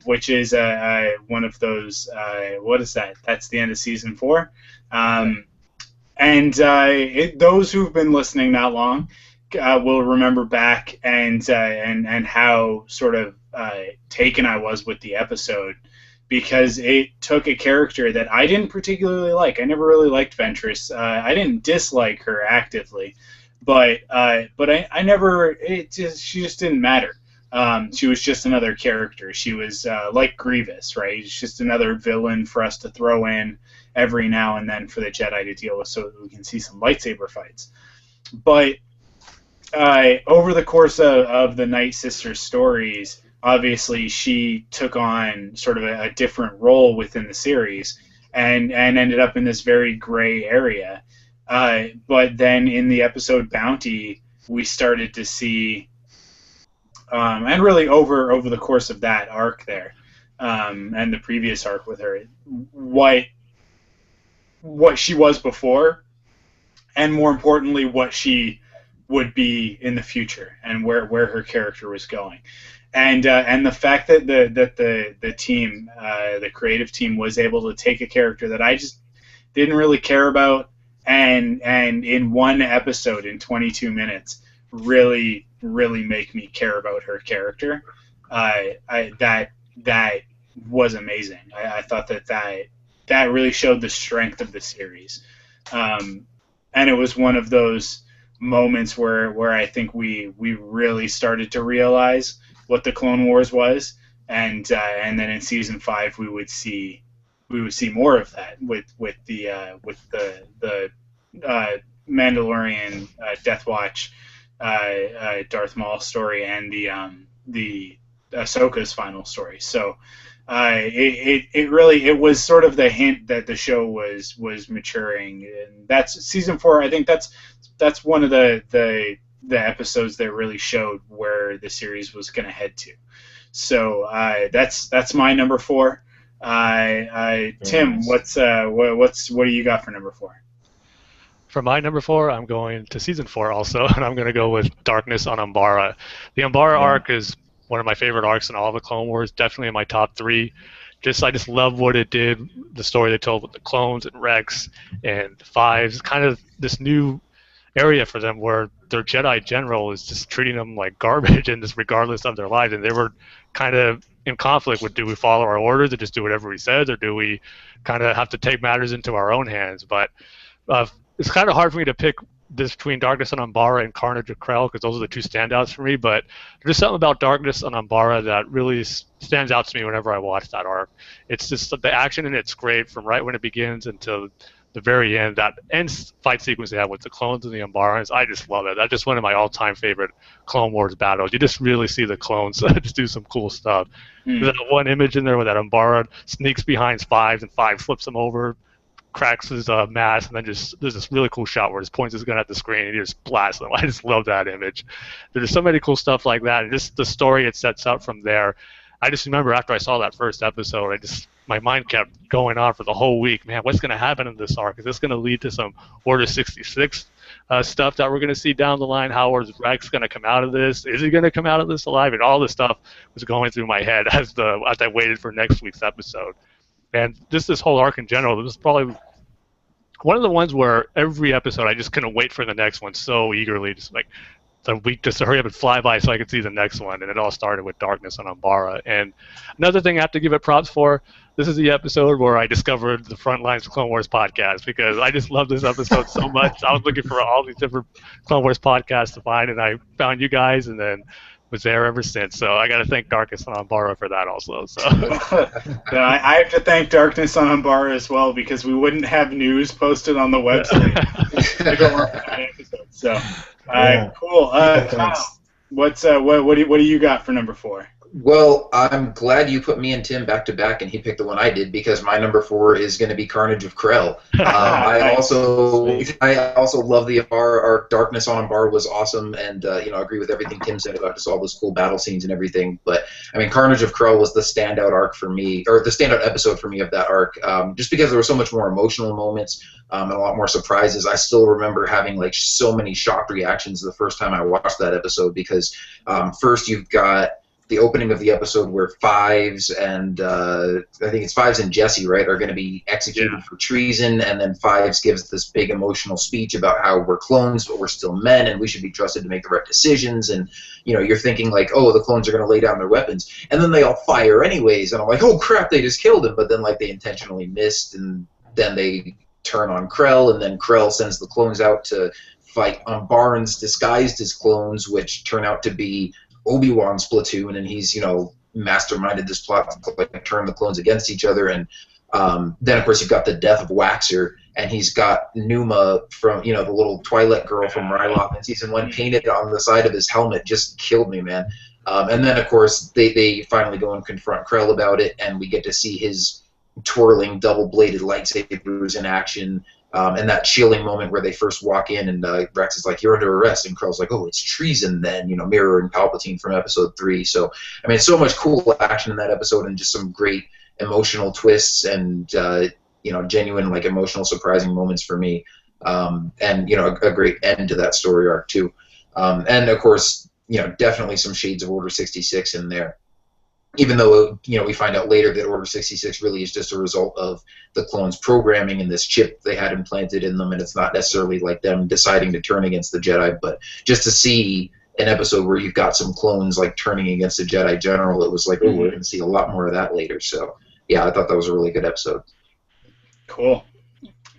which is one of those. What is that? That's the end of season 4. Those who've been listening that long will remember back and how sort of taken I was with the episode, because it took a character that I didn't particularly like. I never really liked Ventress. I didn't dislike her actively, but I never. She just didn't matter. She was just another character. She was like Grievous, right? It's just another villain for us to throw in every now and then for the Jedi to deal with, so that we can see some lightsaber fights. But over the course of the Night Sister stories, obviously she took on sort of a different role within the series and ended up in this very gray area. But then in the episode Bounty, we started to see, and really over the course of that arc there, and the previous arc with her, what she was before, and more importantly, what she would be in the future, and where her character was going, and the fact that the team, the creative team, was able to take a character that I just didn't really care about, and in one episode, in 22 minutes, really make me care about her character. That was amazing. I thought that really showed the strength of the series, and it was one of those moments where I think we really started to realize what the Clone Wars was, and then in season 5 we would see more of that with the Mandalorian Death Watch Darth Maul story, and the Ahsoka's final story. So it was sort of the hint that the show was maturing, and that's season 4. I think that's one of the episodes that really showed where the series was going to head to. So that's my number 4. Tim, nice. what do you got for number 4? For my number 4, I'm going to season 4 also, and I'm going to go with Darkness on Umbara. The Umbara Yeah. arc is one of my favorite arcs in all of the Clone Wars, definitely in my top 3. I just love what it did, the story they told with the clones and Rex and Fives, kind of this new area for them where their Jedi general is just treating them like garbage and just regardless of their lives, and they were kind of in conflict with, do we follow our orders and just do whatever he says, or do we kind of have to take matters into our own hands? But it's kind of hard for me to pick this between Darkness on Umbara and Carnage of Krell, because those are the two standouts for me. But there's something about Darkness on Umbara that really stands out to me whenever I watch that arc. It's just the action in it's great from right when it begins until the very end. That end fight sequence they have with the clones and the Umbarans, I just love it. That's just one of my all-time favorite Clone Wars battles. You just really see the clones just do some cool stuff. There's that one image in there where that Umbara sneaks behind Fives and Fives flips him over, cracks his mask, and then there's this really cool shot where he points his gun at the screen and he just blasts them. I just love that image. There's so many cool stuff like that, and just the story it sets up from there. I just remember after I saw that first episode, my mind kept going on for the whole week. Man, what's going to happen in this arc? Is this going to lead to some Order 66 stuff that we're going to see down the line? How is Rex going to come out of this? Is he going to come out of this alive? And all this stuff was going through my head as I waited for next week's episode. And just this whole arc in general, this was probably one of the ones where every episode I just couldn't wait for the next one so eagerly, just like the week just to hurry up and fly by so I could see the next one. And it all started with Darkness on Umbara. And another thing I have to give it props for, this is the episode where I discovered the Frontlines Clone Wars podcast, because I just love this episode so much. I was looking for all these different Clone Wars podcasts to find, and I found you guys, and then was there ever since. So I got to thank Darkness on Umbara for that also. So I have to thank Darkness on Umbara as well, because we wouldn't have news posted on the website to go on that episode. So cool. Kyle, what do you got for number 4? Well, I'm glad you put me and Tim back to back, and he picked the one I did, because my number 4 is going to be Carnage of Krell. I also love the Umbara arc. Darkness on Umbara was awesome, and I agree with everything Tim said about just all those cool battle scenes and everything. But I mean, Carnage of Krell was the standout arc for me, or the standout episode for me of that arc, just because there were so much more emotional moments and a lot more surprises. I still remember having like so many shocked reactions the first time I watched that episode, because first you've got the opening of the episode where Fives and I think it's Fives and Jesse, right, are going to be executed for treason, and then Fives gives this big emotional speech about how we're clones but we're still men and we should be trusted to make the right decisions, and you're thinking like, oh, the clones are going to lay down their weapons, and then they all fire anyways, and I'm like, oh crap, they just killed him, but then like they intentionally missed, and then they turn on Krell, and then Krell sends the clones out to fight Umbarans disguised as clones, which turn out to be Obi-Wan's platoon, and he's masterminded this plot to like turn the clones against each other. And then of course you've got the death of Waxer, and he's got Numa from the little Twilight girl from Ryloth in season 1 painted on the side of his helmet. Just killed me, man. And then of course they finally go and confront Krell about it, and we get to see his twirling double-bladed lightsabers in action. And that chilling moment where they first walk in, and Rex is like, "You're under arrest," and Krell's like, "Oh, it's treason then," mirroring Palpatine from Episode 3. So, I mean, so much cool action in that episode, and just some great emotional twists, and genuine like emotional, surprising moments for me, and a great end to that story arc too. And of course, definitely some shades of Order 66 in there. Even though, we find out later that Order 66 really is just a result of the clones' programming and this chip they had implanted in them, and it's not necessarily like them deciding to turn against the Jedi. But just to see an episode where you've got some clones like turning against a Jedi general, it was like, oh, we're going to see a lot more of that later. So, yeah, I thought that was a really good episode. Cool.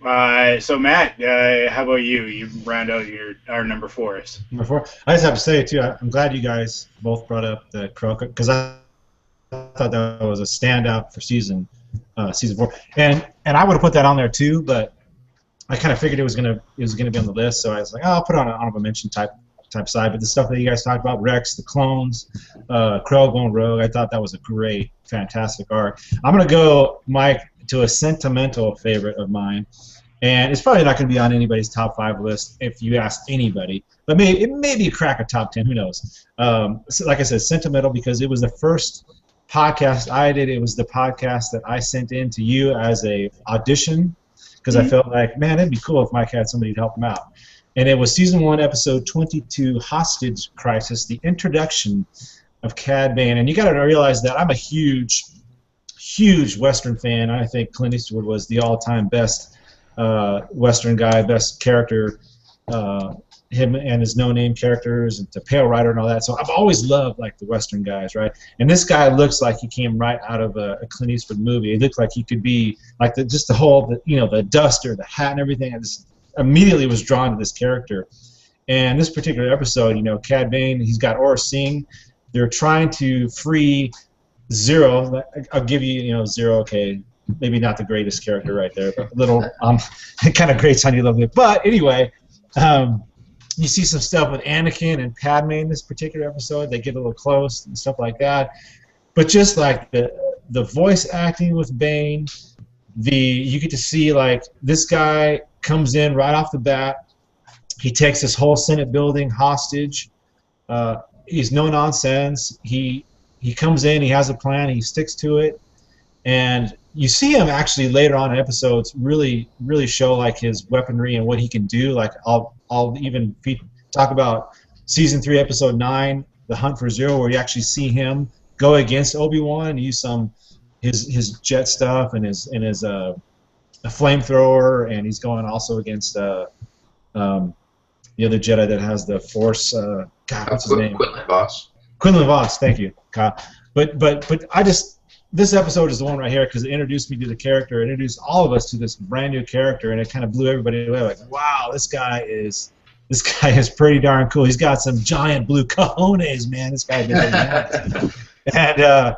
So Matt, how about you? You round out our number 4s. Number 4. I just have to say too, I'm glad you guys both brought up the Krell, because I thought that was a standout for season 4, and I would have put that on there too, but I kind of figured it was gonna be on the list, so I was like, oh, I'll put it on an honorable mention type side. But the stuff that you guys talked about, Rex, the clones, Krell going rogue, I thought that was a great, fantastic arc. I'm gonna go, Mike, to a sentimental favorite of mine, And it's probably not going to be on anybody's top 5 list if you ask anybody. But it may crack a top 10. Who knows? So like I said, sentimental because it was the first podcast I did. It was the podcast that I sent in to you as a audition because I felt like, man, it'd be cool if Mike had somebody to help him out. And it was season 1, episode 22, Hostage Crisis, the introduction of Cad Bane. And you got to realize that I'm a huge Western fan. I think Clint Eastwood was the all-time best Western guy, best character, him and his no-name characters, and the Pale Rider and all that. So I've always loved like the Western guys, right? And this guy looks like he came right out of a Clint Eastwood movie. He looks like he could be like just the whole, the duster, the hat, and everything. I just immediately was drawn to this character. And this particular episode, Cad Bane, he's got Aura Singh. They're trying to free Zero. I'll give you, Zero. Okay. Maybe not the greatest character right there, but a little it kind of grates on you a little bit. But anyway, you see some stuff with Anakin and Padme in this particular episode. They get a little close and stuff like that. But just like the voice acting with Bane, you get to see like this guy comes in right off the bat. He takes this whole Senate building hostage. He's no nonsense. He comes in. He has a plan. He sticks to it. And you see him actually later on in episodes really show like his weaponry and what he can do. Like I'll even talk about season 3, episode 9, The Hunt for Zero, where you actually see him go against Obi-Wan and use his jet stuff and his a flamethrower, and he's going also against the other Jedi that has the Force. God, what's his name? Quinlan Voss. Quinlan Voss. Thank you, Kyle. But I just. This episode is the one right here because it introduced me to the character, introduced all of us to this brand new character, and it kind of blew everybody away. Like, wow, this guy is pretty darn cool. He's got some giant blue cojones, man. This guy did that. And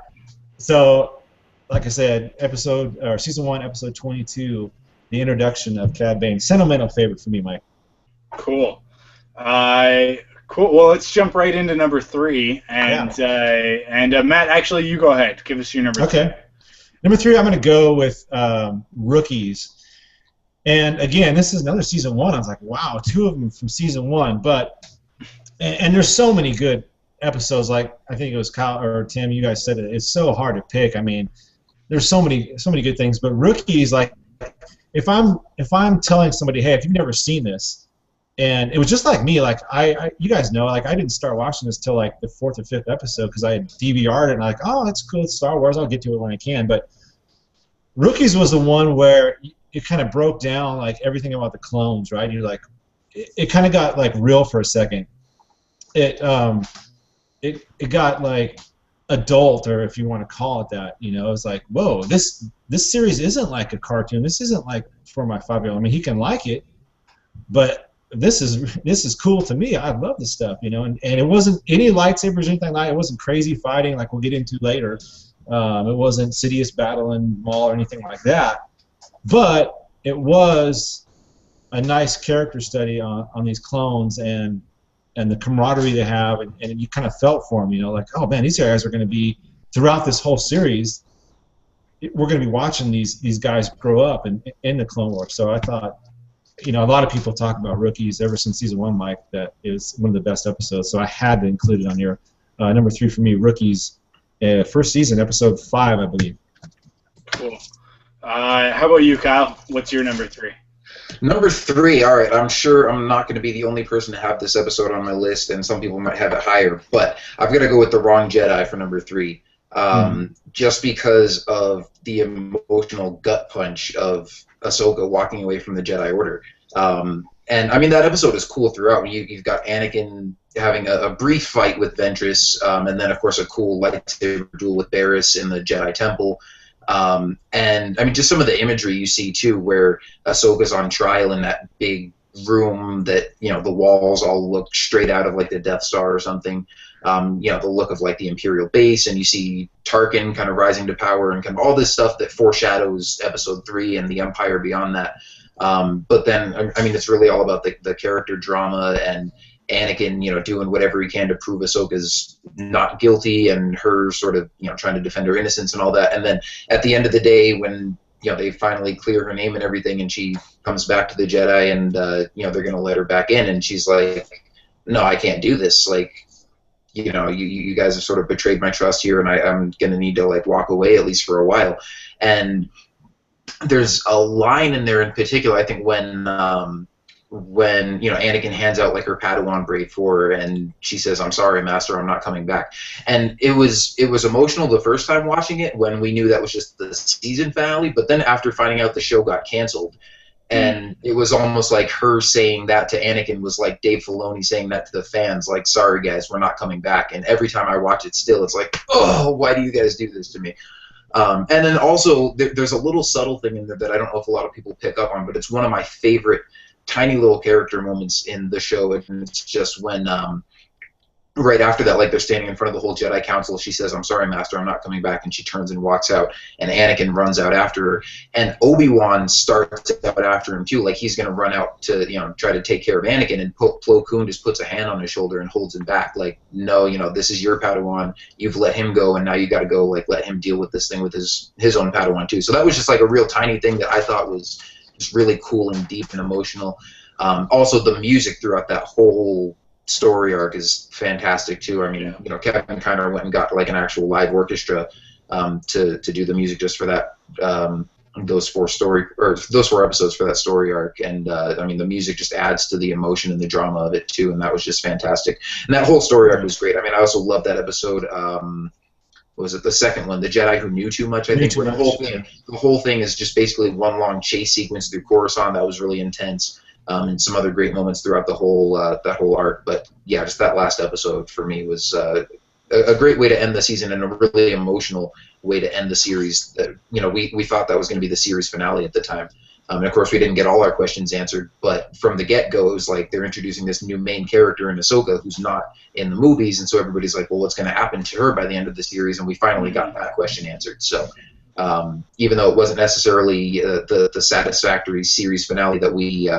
so, like I said, season 1, episode 22, the introduction of Cad Bane. Sentimental favorite for me, Mike. Cool. Cool. Well, let's jump right into number 3, and Matt, actually, you go ahead. Give us your number 3. Okay. Number 3, I'm going to go with Rookies. And again, this is another season 1. I was like, wow, 2 of them from season 1. And there's so many good episodes. Like I think it was Kyle or Tim, you guys said it. It's so hard to pick. I mean, there's so many good things. But Rookies, like, if I'm telling somebody, hey, if you've never seen this. And it was just like me, like you guys know, like I didn't start watching this till like the 4th or 5th episode because I had DVR'd it and like, oh, that's cool, it's Star Wars, I'll get to it when I can. But Rookies was the one where it kind of broke down like everything about the clones, right? You're like, it kind of got like real for a second. It got like adult, or if you want to call it that, it's like, whoa, this series isn't like a cartoon. This isn't like for my 5-year-old. I mean, he can like it, but this is cool to me. I love this stuff, and it wasn't any lightsabers or anything like that. It wasn't crazy fighting like we'll get into later. It wasn't Sidious battling Maul or anything like that. But it was a nice character study on these clones and the camaraderie they have, and you kind of felt for them, like, oh man, these guys are going to be throughout this whole series. We're going to be watching these guys grow up in the Clone Wars. So I thought. A lot of people talk about Rookies ever since season 1, Mike, that is one of the best episodes, so I had to include it on here. Number 3 for me, Rookies, first season, episode 5, I believe. Cool. How about you, Kyle? What's your number 3? Number 3, all right, I'm sure I'm not going to be the only person to have this episode on my list, and some people might have it higher, but I've got to go with The Wrong Jedi for number 3. Just because of the emotional gut punch of Ahsoka walking away from the Jedi Order. And, I mean, that episode is cool throughout. You've got Anakin having a brief fight with Ventress, and then, of course, a cool lightsaber duel with Barriss in the Jedi Temple. And, I mean, just some of the imagery you see, too, where Ahsoka's on trial in that big room that, the walls all look straight out of, like, the Death Star or something. The look of like the Imperial base, and you see Tarkin kind of rising to power, and kind of all this stuff that foreshadows Episode 3 and the Empire beyond that. But then, I mean, it's really all about the character drama and Anakin, doing whatever he can to prove Ahsoka's not guilty, and her sort of, trying to defend her innocence and all that. And then at the end of the day, when they finally clear her name and everything, and she comes back to the Jedi, and they're gonna let her back in, and she's like, "No, I can't do this. Like, you guys have sort of betrayed my trust here, and I'm gonna need to like walk away at least for a while." And there's a line in there in particular, I think, when Anakin hands out like her Padawan braid for her, and she says, "I'm sorry, Master, I'm not coming back." And it was emotional the first time watching it when we knew that was just the season finale. But then after finding out the show got canceled, and it was almost like her saying that to Anakin was like Dave Filoni saying that to the fans, like, "Sorry guys, we're not coming back." And every time I watch it, still, it's like, "Oh, why do you guys do this to me?" And then also there's a little subtle thing in there that I don't know if a lot of people pick up on, but it's one of my favorite tiny little character moments in the show, and it's just when right after that, like, they're standing in front of the whole Jedi Council, she says, "I'm sorry, Master, I'm not coming back," and she turns and walks out, and Anakin runs out after her, and Obi-Wan starts out after him too, like he's going to run out to try to take care of Anakin, and Plo Koon just puts a hand on his shoulder and holds him back, like, "No, this is your Padawan, you've let him go, and now you got to go, like, let him deal with this thing with his own Padawan too." So that was just like a real tiny thing that I thought was just really cool and deep and emotional. Also, the music throughout that whole story arc is fantastic too. I mean, Kevin Kiner went and got like an actual live orchestra to do the music just for that those four episodes for that story arc, and I mean, the music just adds to the emotion and the drama of it too, and that was just fantastic. And that whole story arc was great. I mean, I also loved that episode. What was it, the second one, The Jedi Who Knew Too Much? I think where the whole thing is just basically one long chase sequence through Coruscant. That was really intense. And some other great moments throughout the whole that whole arc. But yeah, just that last episode for me was a great way to end the season, and a really emotional way to end the series. That we thought that was going to be the series finale at the time, and of course we didn't get all our questions answered. But from the get-go, it was like they're introducing this new main character in Ahsoka who's not in the movies, and so everybody's like, well, what's going to happen to her by the end of the series? And we finally got that question answered. So. Even though it wasn't necessarily the satisfactory series finale that we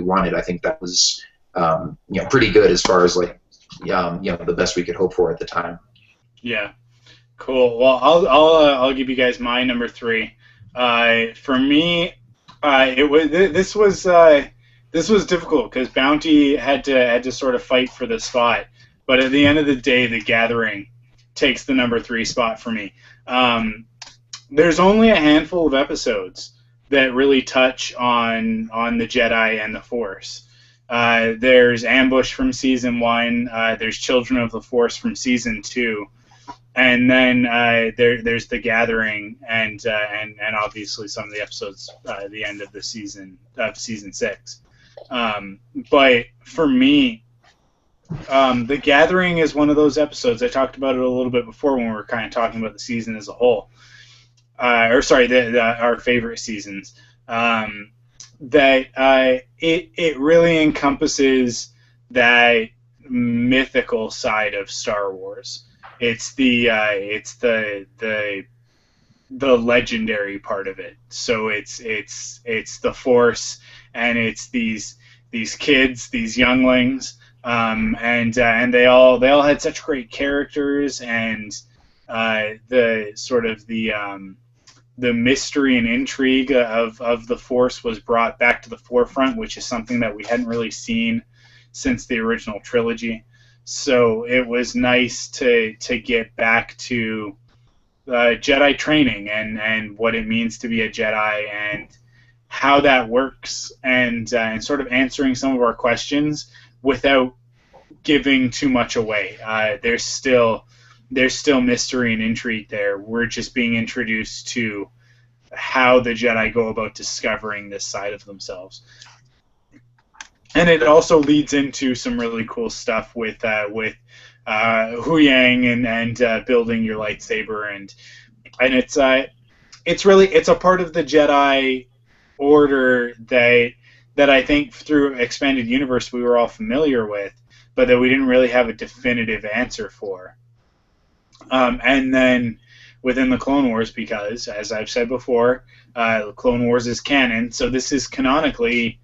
wanted, I think that was pretty good as far as like the best we could hope for at the time. Yeah, cool. Well, I'll give you guys my number 3. For me, this was difficult because Bounty had to sort of fight for the spot, but at the end of the day, The Gathering takes the number 3 spot for me. There's only a handful of episodes that really touch on the Jedi and the Force. There's Ambush from season 1. There's Children of the Force from season 2, and then there's The Gathering, and obviously some of the episodes at the end of the season 6. But for me, The Gathering is one of those episodes. I talked about it a little bit before when we were kind of talking about the season as a whole. Our favorite seasons. That it really encompasses that mythical side of Star Wars. It's the legendary part of it. So it's the Force, and it's these kids, these younglings, and they all had such great characters, and the mystery and intrigue of the Force was brought back to the forefront, which is something that we hadn't really seen since the original trilogy. So it was nice to get back to Jedi training and what it means to be a Jedi and how that works, and sort of answering some of our questions without giving too much away. There's still mystery and intrigue there. We're just being introduced to how the Jedi go about discovering this side of themselves. And it also leads into some really cool stuff with Huyang and building your lightsaber, and it's a part of the Jedi Order that I think through Expanded Universe we were all familiar with, but that we didn't really have a definitive answer for. And then within the Clone Wars, because, as I've said before, Clone Wars is canon, so this is canonically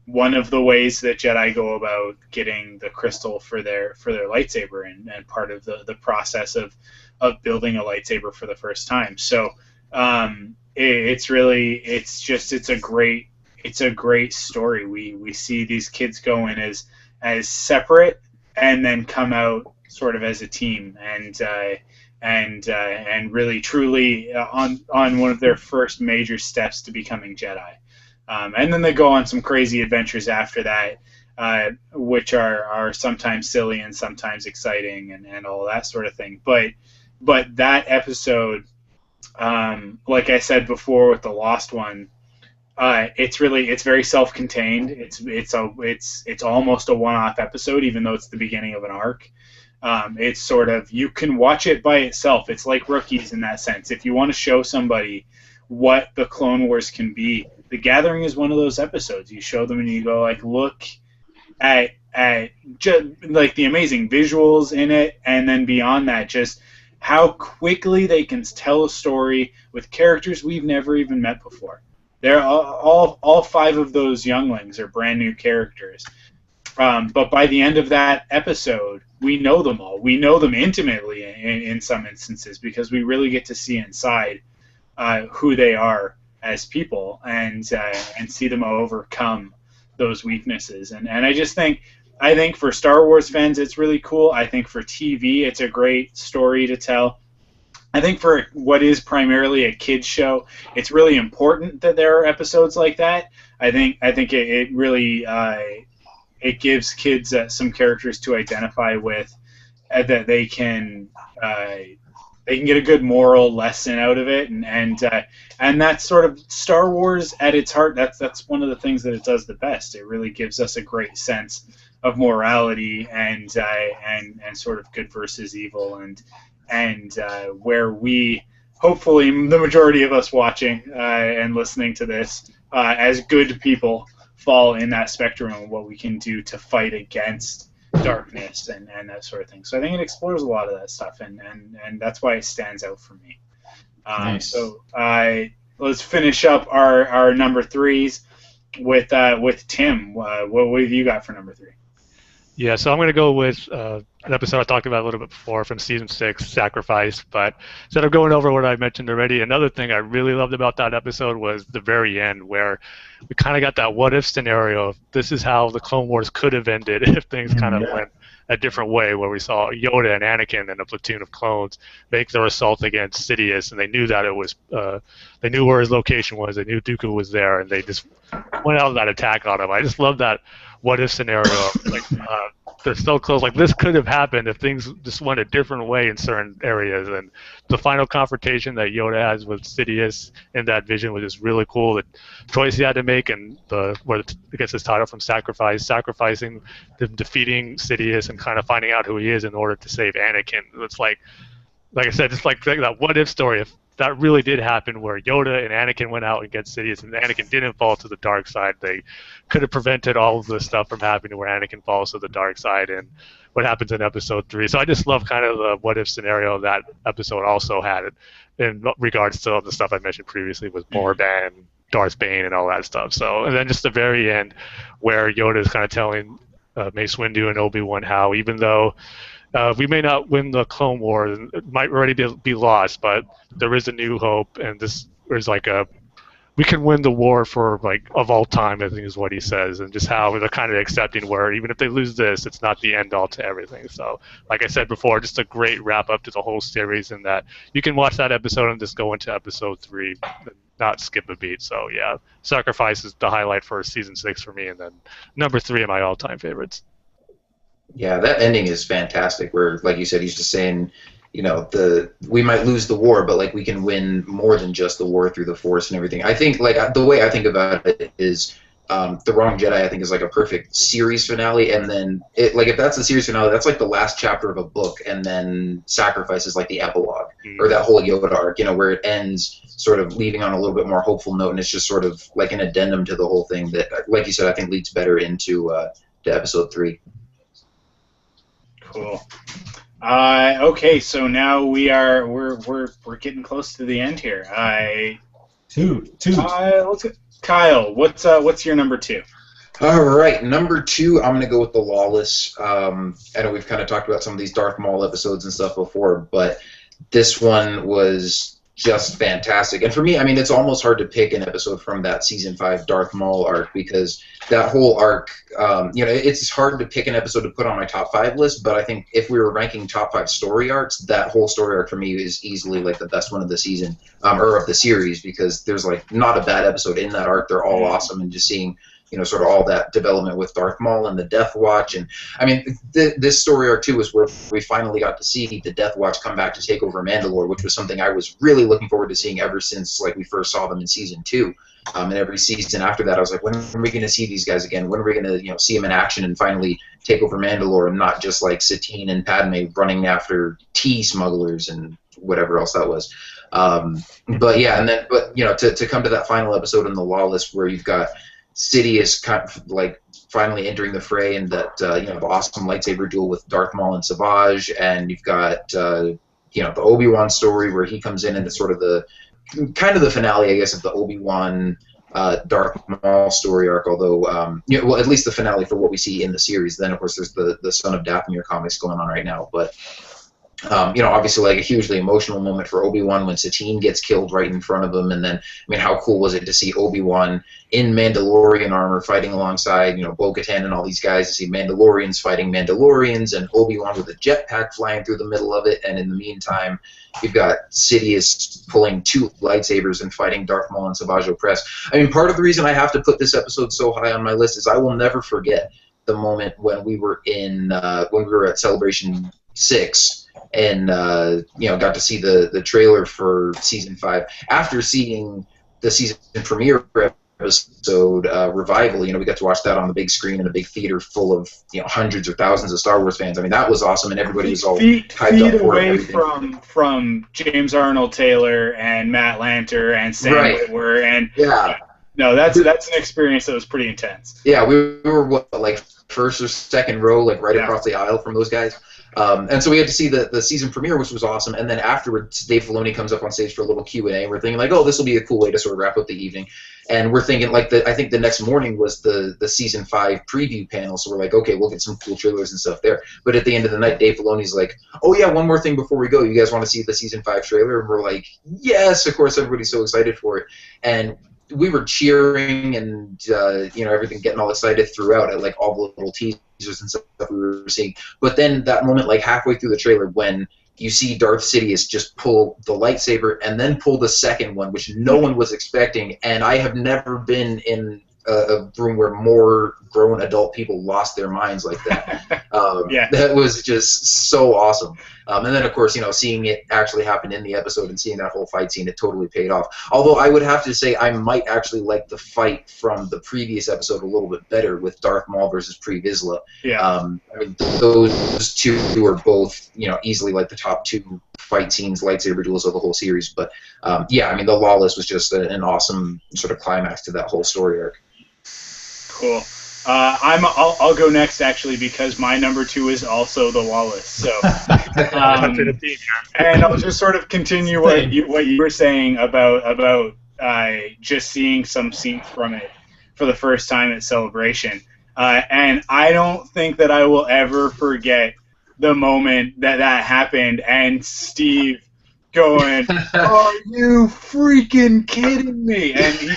one of the ways that Jedi go about getting the crystal for their lightsaber, and part of the process of building a lightsaber for the first time. So it's a great it's a great story. We see these kids go in as separate and then come out sort of as a team, and really truly on one of their first major steps to becoming Jedi. And then they go on some crazy adventures after that, which are sometimes silly and sometimes exciting, and all that sort of thing. But that episode, like I said before with the Lost one, it's very self-contained. It's almost a one-off episode, even though it's the beginning of an arc. It's sort of, you can watch it by itself. It's like Rookies in that sense. If you want to show somebody what the Clone Wars can be, The Gathering is one of those episodes. You show them and you go like, look at just like the amazing visuals in it, and then beyond that, just how quickly they can tell a story with characters we've never even met before. They're all five of those younglings are brand new characters. But by the end of that episode, we know them all. We know them intimately in some instances, because we really get to see inside who they are as people, and see them overcome those weaknesses. And I think for Star Wars fans, it's really cool. I think for TV, it's a great story to tell. I think for what is primarily a kids show, it's really important that there are episodes like that. I think it really it gives kids some characters to identify with, that they can get a good moral lesson out of it, and that's sort of Star Wars at its heart. That's one of the things that it does the best. It really gives us a great sense of morality and sort of good versus evil, and where we, hopefully the majority of us watching and listening to this as good people, fall in that spectrum of what we can do to fight against darkness and that sort of thing. So I think it explores a lot of that stuff, and that's why it stands out for me. Nice. So let's finish up our number threes with Tim. What have you got for number three? Yeah, so I'm going to go with an episode I talked about a little bit before from Season 6, Sacrifice. But instead of going over what I mentioned already, another thing I really loved about that episode was the very end, where we kind of got that what-if scenario of this is how the Clone Wars could have ended if things kind of went a different way, where we saw Yoda and Anakin and a platoon of clones make their assault against Sidious, and they knew that it was, they knew where his location was, they knew Dooku was there, and they just went out of that attack on him. I just love that what-if scenario. Like, they're so close. Like, this could have happened if things just went a different way in certain areas. And the final confrontation that Yoda has with Sidious in that vision was just really cool. The choice he had to make, and where it gets his title from, sacrificing, defeating Sidious, and kind of finding out who he is in order to save Anakin. It's like I said, just like that what-if story. If that really did happen, where Yoda and Anakin went out against Sidious, and Anakin didn't fall to the dark side, they could have prevented all of this stuff from happening, where Anakin falls to the dark side, and what happens in Episode 3. So I just love kind of the what-if scenario that episode also had in regards to the stuff I mentioned previously with Morban, Darth Bane, and all that stuff. So, and then just the very end, where Yoda is kind of telling Mace Windu and Obi-Wan how, even though we may not win the Clone Wars, it might already be lost, but there is a new hope, and this is like we can win the war for, like, of all time, I think is what he says, and just how they're kind of accepting where even if they lose this, it's not the end all to everything. So, like I said before, just a great wrap up to the whole series, and that you can watch that episode and just go into Episode 3 and not skip a beat. So yeah, Sacrifice is the highlight for Season 6 for me, and then number 3 of my all-time favorites. Yeah, that ending is fantastic. Where, like you said, he's just saying, you know, we might lose the war, but like we can win more than just the war through the Force and everything. I think, like, the way I think about it is, The Wrong Jedi, I think, is like a perfect series finale, and then if that's the series finale, that's like the last chapter of a book, and then Sacrifice is like the epilogue, or that whole Yoda arc, you know, where it ends sort of leaving on a little bit more hopeful note, and it's just sort of like an addendum to the whole thing that, like you said, I think leads better into to Episode 3. Cool. Okay, so now we're getting close to the end here. Two. Let's go. Kyle, what's your number 2? All right, number 2, I'm gonna go with The Lawless. I know we've kind of talked about some of these Darth Maul episodes and stuff before, but this one was just fantastic. And for me, I mean, it's almost hard to pick an episode from that season 5 Darth Maul arc, because that whole arc, it's hard to pick an episode to put on my top 5 list, but I think if we were ranking top 5 story arcs, that whole story arc for me is easily like the best one of the season, or of the series, because there's like not a bad episode in that arc. They're all awesome, and just seeing, sort of all that development with Darth Maul and the Death Watch. And I mean, this story arc too is where we finally got to see the Death Watch come back to take over Mandalore, which was something I was really looking forward to seeing ever since like we first saw them in season 2. And every season after that, I was like, when are we going to see these guys again? When are we going to, see them in action and finally take over Mandalore, and not just like Satine and Padme running after tea smugglers and whatever else that was. But to come to that final episode in the Lawless, where you've got Sidious kind of like finally entering the fray, and that the awesome lightsaber duel with Darth Maul and Savage, and you've got the Obi-Wan story where he comes in, and it's sort of the kind of the finale, I guess, of the Obi-Wan Darth Maul story arc. Although, at least the finale for what we see in the series. Then, of course, there's the Son of Dathomir comics going on right now, but. Obviously, like a hugely emotional moment for Obi-Wan when Satine gets killed right in front of him, and then, I mean, how cool was it to see Obi-Wan in Mandalorian armor fighting alongside, Bo-Katan and all these guys, to see Mandalorians fighting Mandalorians, and Obi-Wan with a jetpack flying through the middle of it, and in the meantime, you've got Sidious pulling 2 lightsabers and fighting Darth Maul and Savage Opress. I mean, part of the reason I have to put this episode so high on my list is I will never forget the moment when we were at Celebration 6. And got to see the trailer for season 5 after seeing the season premiere episode Revival. We got to watch that on the big screen in a big theater full of hundreds or thousands of Star Wars fans. I mean, that was awesome, and everybody was all hyped up for it. Feet away from James Arnold Taylor and Matt Lanter and Sam Witwer, and no, that's an experience that was pretty intense. Yeah, we were like first or second row, like right across the aisle from those guys. And so we had to see the season premiere, which was awesome. And then afterwards, Dave Filoni comes up on stage for a little Q&A. We're thinking like, oh, this will be a cool way to sort of wrap up the evening. And we're thinking like I think the next morning was the season 5 preview panel. So we're like, okay, we'll get some cool trailers and stuff there. But at the end of the night, Dave Filoni's like, oh yeah, one more thing before we go. You guys want to see the season 5 trailer? And we're like, yes, of course. Everybody's so excited for it. And we were cheering and everything, getting all excited throughout at like all the little teasers and stuff we were seeing. But then that moment, like halfway through the trailer, when you see Darth Sidious just pull the lightsaber and then pull the second one, which no one was expecting, and I have never been in a room where more grown adult people lost their minds like that. That was just so awesome. And then, of course, seeing it actually happen in the episode and seeing that whole fight scene, it totally paid off. Although I would have to say I might actually like the fight from the previous episode a little bit better with Darth Maul versus Pre Vizsla. I mean, those two are both, easily like the top 2 fight scenes, lightsaber duels of the whole series. But, I mean, the Lawless was just an awesome sort of climax to that whole story arc. Cool. I'll go next actually, because my number 2 is also the Lawless. So, and I'll just sort of continue what you were saying about just seeing some scenes from it for the first time at Celebration. And I don't think that I will ever forget the moment that happened, and Steve going, "Are you freaking kidding me?" And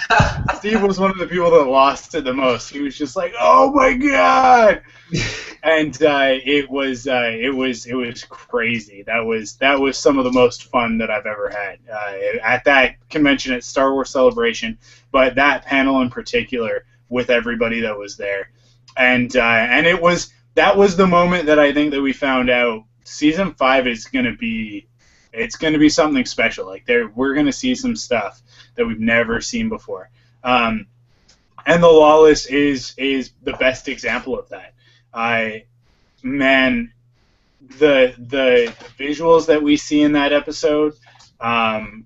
Steve was one of the people that lost it the most. He was just like, "Oh my god!" And it was crazy. That was some of the most fun that I've ever had at that convention at Star Wars Celebration. But that panel in particular, with everybody that was there, and that was the moment that I think that we found out season 5 is going to be. It's going to be something special. Like we're going to see some stuff that we've never seen before, and the Lawless is the best example of that. The visuals that we see in that episode,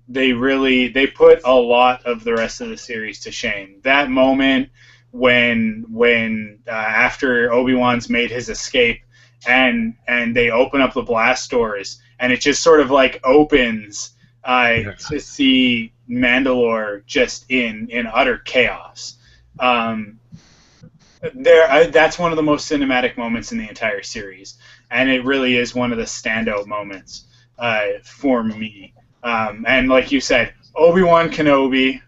they put a lot of the rest of the series to shame. That moment when after Obi-Wan's made his escape, and they open up the blast doors. And it just sort of like opens to see Mandalore just in utter chaos. That's one of the most cinematic moments in the entire series, and it really is one of the standout moments for me. And like you said, Obi-Wan Kenobi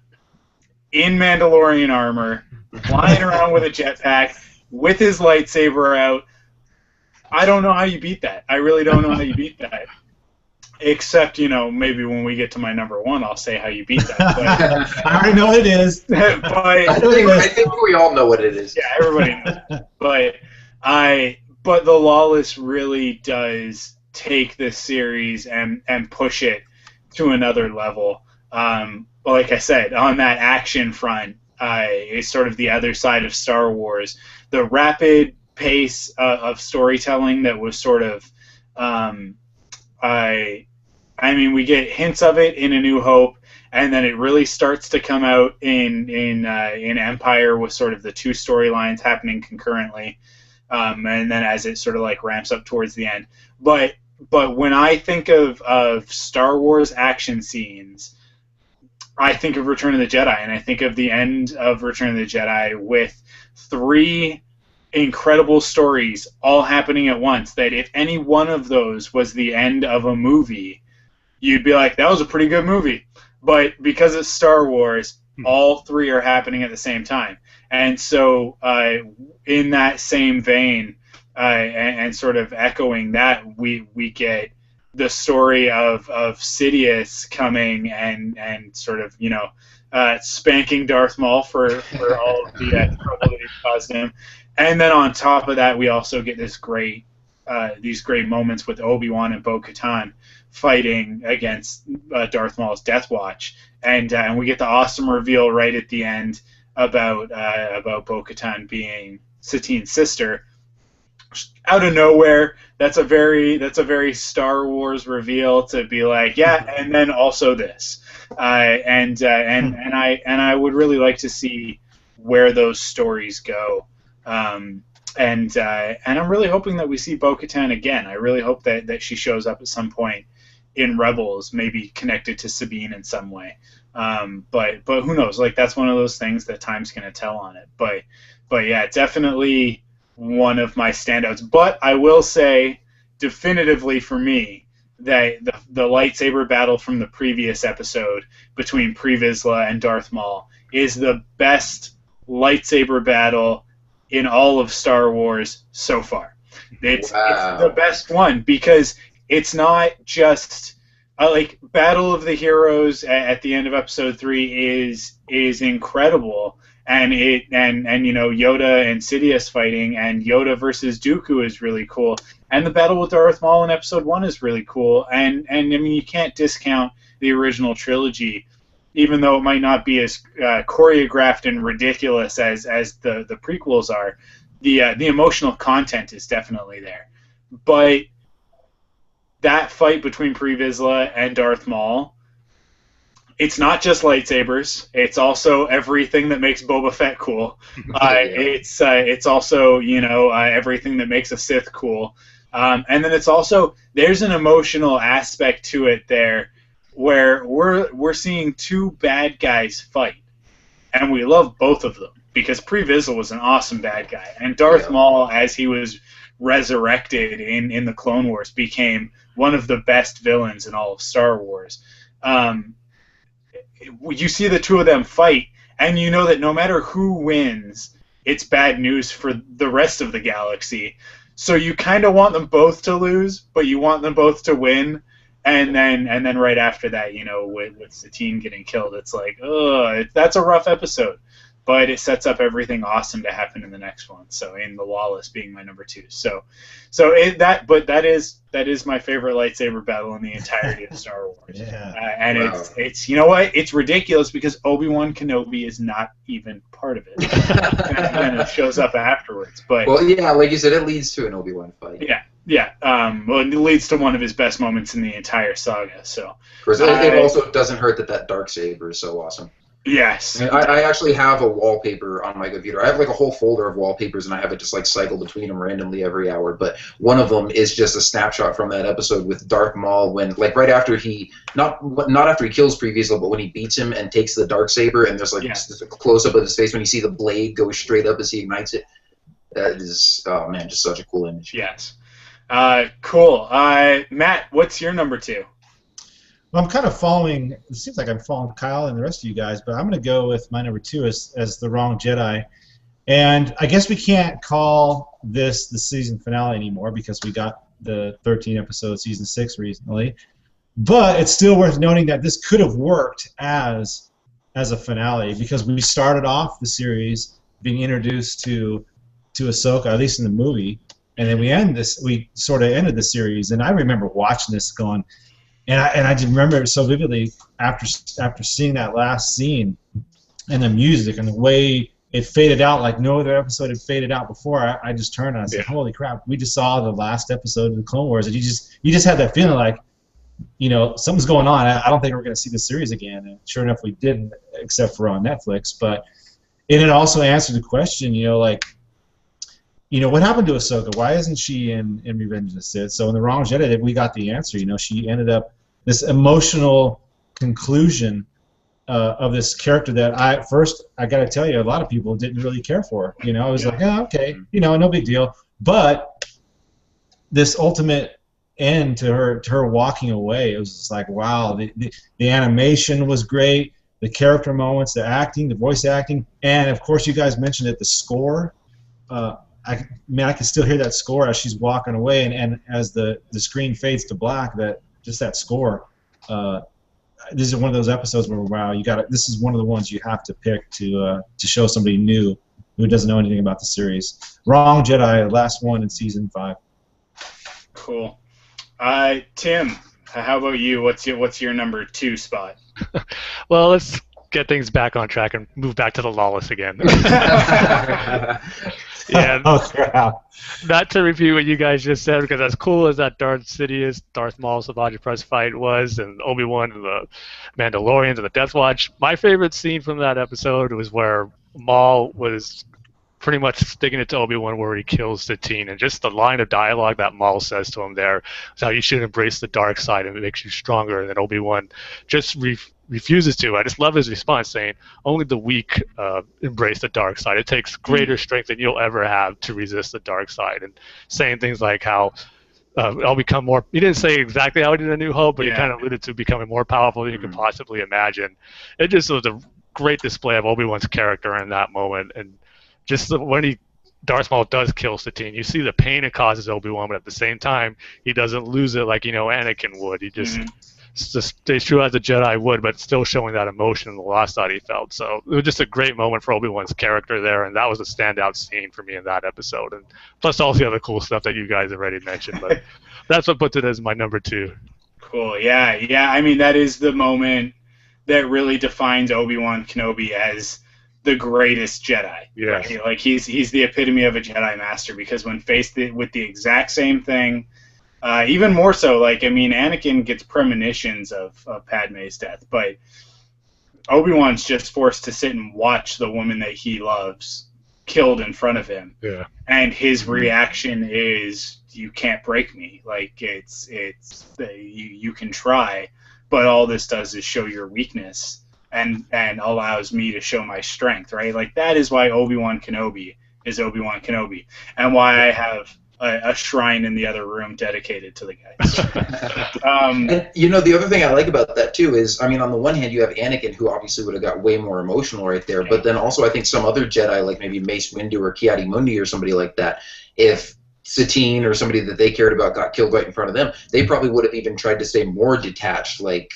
in Mandalorian armor, flying around with a jetpack, with his lightsaber out. I don't know how you beat that. I really don't know how you beat that. Except, maybe when we get to my number one, I'll say how you beat that. But, I already know what it is. I think we all know what it is. Yeah, everybody knows. But the Lawless really does take this series and push it to another level. Like I said, on that action front, is sort of the other side of Star Wars. The rapid pace of storytelling that was sort of, we get hints of it in A New Hope, and then it really starts to come out in Empire with sort of the two storylines happening concurrently, and then as it sort of like ramps up towards the end. But when I think of Star Wars action scenes, I think of Return of the Jedi, and I think of the end of Return of the Jedi with 3 incredible stories all happening at once, that if any one of those was the end of a movie, you'd be like, that was a pretty good movie. But because it's Star Wars, all 3 are happening at the same time. And so in that same vein, and sort of echoing that, we get the story of Sidious coming and sort of, spanking Darth Maul for all of the trouble that he caused him. And then on top of that, we also get these great moments with Obi-Wan and Bo-Katan fighting against Darth Maul's Death Watch, and we get the awesome reveal right at the end about Bo-Katan being Satine's sister. Out of nowhere, that's a very Star Wars reveal to be like, yeah, and then also this, and I would really like to see where those stories go. And I'm really hoping that we see Bo-Katan again. I really hope that she shows up at some point in Rebels, maybe connected to Sabine in some way. But who knows? Like, that's one of those things that time's gonna tell on it. But yeah, definitely one of my standouts. But I will say definitively for me that the lightsaber battle from the previous episode between Pre Vizsla and Darth Maul is the best lightsaber battle in all of Star Wars so far. It's the best one, because it's not just like Battle of the Heroes at the end of Episode 3 is incredible, and Yoda and Sidious fighting, and Yoda versus Dooku is really cool, and the battle with Darth Maul in Episode 1 is really cool, and you can't discount the original trilogy, even though it might not be as choreographed and ridiculous as the prequels are. The emotional content is definitely there. But that fight between Pre Vizsla and Darth Maul, it's not just lightsabers. It's also everything that makes Boba Fett cool. It's also everything that makes a Sith cool. And then it's also, there's an emotional aspect to it there, where we're seeing 2 bad guys fight, and we love both of them, because Pre Vizsla was an awesome bad guy, and Darth Maul, as he was resurrected in the Clone Wars, became one of the best villains in all of Star Wars. You see the 2 of them fight, and you know that no matter who wins, it's bad news for the rest of the galaxy. So you kind of want them both to lose, but you want them both to win. And then right after that, with Satine getting killed, it's like, that's a rough episode. But it sets up everything awesome to happen in the next one. So, in the Lawless being my number 2. That is my favorite lightsaber battle in the entirety of Star Wars. Yeah. It's you know what? It's ridiculous because Obi-Wan Kenobi is not even part of it. And it shows up afterwards. But like you said, it leads to an Obi-Wan fight. Yeah. Well, it leads to one of his best moments in the entire saga. So. Of course, it also doesn't hurt that dark saber is so awesome. Yes. I actually have a wallpaper on my computer. I have like a whole folder of wallpapers, and I have it just like cycle between them randomly every hour. But one of them is just a snapshot from that episode with Darth Maul, when like right after he not after he kills Pre Vizsla, but when he beats him and takes the darksaber, and there's like just a close up of his face when you see the blade go straight up as he ignites it. That is, oh man, just such a cool image. Yes. Cool. Matt, what's your number 2? Well, I'm kind of following. It seems like I'm following Kyle and the rest of you guys, but I'm going to go with my number 2 as the Wrong Jedi. And I guess we can't call this the season finale anymore because we got the 13 episode season 6 recently. But it's still worth noting that this could have worked as a finale because we started off the series being introduced to Ahsoka, at least in the movie, and then we sort of ended the series. And I remember watching this going, and I just remember it so vividly after seeing that last scene and the music and the way it faded out like no other episode had faded out before. I just turned and I said, "Holy crap! We just saw the last episode of the Clone Wars." And you just had that feeling like, something's going on. I don't think we're going to see the series again. And sure enough, we didn't, except for on Netflix. But it also answered the question, what happened to Ahsoka? Why isn't she in Revenge of the Sith? So in The Wrong Jedi, we got the answer. She ended up this emotional conclusion of this character that I got to tell you, a lot of people didn't really care for. I was like, oh, okay, no big deal. But this ultimate end to her walking away, it was just like, wow. The animation was great. The character moments, the acting, the voice acting, and of course, you guys mentioned it, the score. I can still hear that score as she's walking away, and as the screen fades to black, that score. This is one of those episodes where, wow, this is one of the ones you have to pick to show somebody new who doesn't know anything about the series. Wrong Jedi, last one in season 5. Cool. Tim, how about you? What's your number 2 spot? Well, let's get things back on track and move back to the lawless again. Yeah. Oh, crap. Not to repeat what you guys just said, because as cool as that Darth Sidious, Darth Maul, Savage Press fight was, and Obi-Wan and the Mandalorians and the Death Watch, my favorite scene from that episode was where Maul was pretty much sticking it to Obi-Wan where he kills Satine, and just the line of dialogue that Maul says to him there is how you should embrace the dark side and it makes you stronger, and then Obi-Wan just refuses to. I just love his response saying, only the weak embrace the dark side. It takes greater strength than you'll ever have to resist the dark side, and saying things like how I'll become more, he didn't say exactly how he did A New Hope, but he kind of alluded to becoming more powerful than you could possibly imagine. It just was a great display of Obi-Wan's character in that moment, and just when Darth Maul does kill Satine, you see the pain it causes Obi-Wan, but at the same time, he doesn't lose it like Anakin would. He just stays true as a Jedi would, but still showing that emotion and the loss that he felt. So it was just a great moment for Obi-Wan's character there, and that was a standout scene for me in that episode. And plus all the other cool stuff that you guys already mentioned, but that's what puts it as my number 2. Cool. Yeah. I mean, that is the moment that really defines Obi-Wan Kenobi as the greatest Jedi. Yeah. Right? Like he's the epitome of a Jedi master, because when faced with the exact same thing, even more so, Anakin gets premonitions of Padme's death, but Obi-Wan's just forced to sit and watch the woman that he loves killed in front of him. Yeah. And his reaction is, you can't break me. Like, you can try, but all this does is show your weakness and allows me to show my strength, right? Like, that is why Obi-Wan Kenobi is Obi-Wan Kenobi, and why I have a shrine in the other room dedicated to the guy. And the other thing I like about that too is, on the one hand, you have Anakin, who obviously would have got way more emotional right there, but then also I think some other Jedi, like maybe Mace Windu or Ki-Adi-Mundi or somebody like that, if Satine or somebody that they cared about got killed right in front of them, they probably would have even tried to stay more detached, like,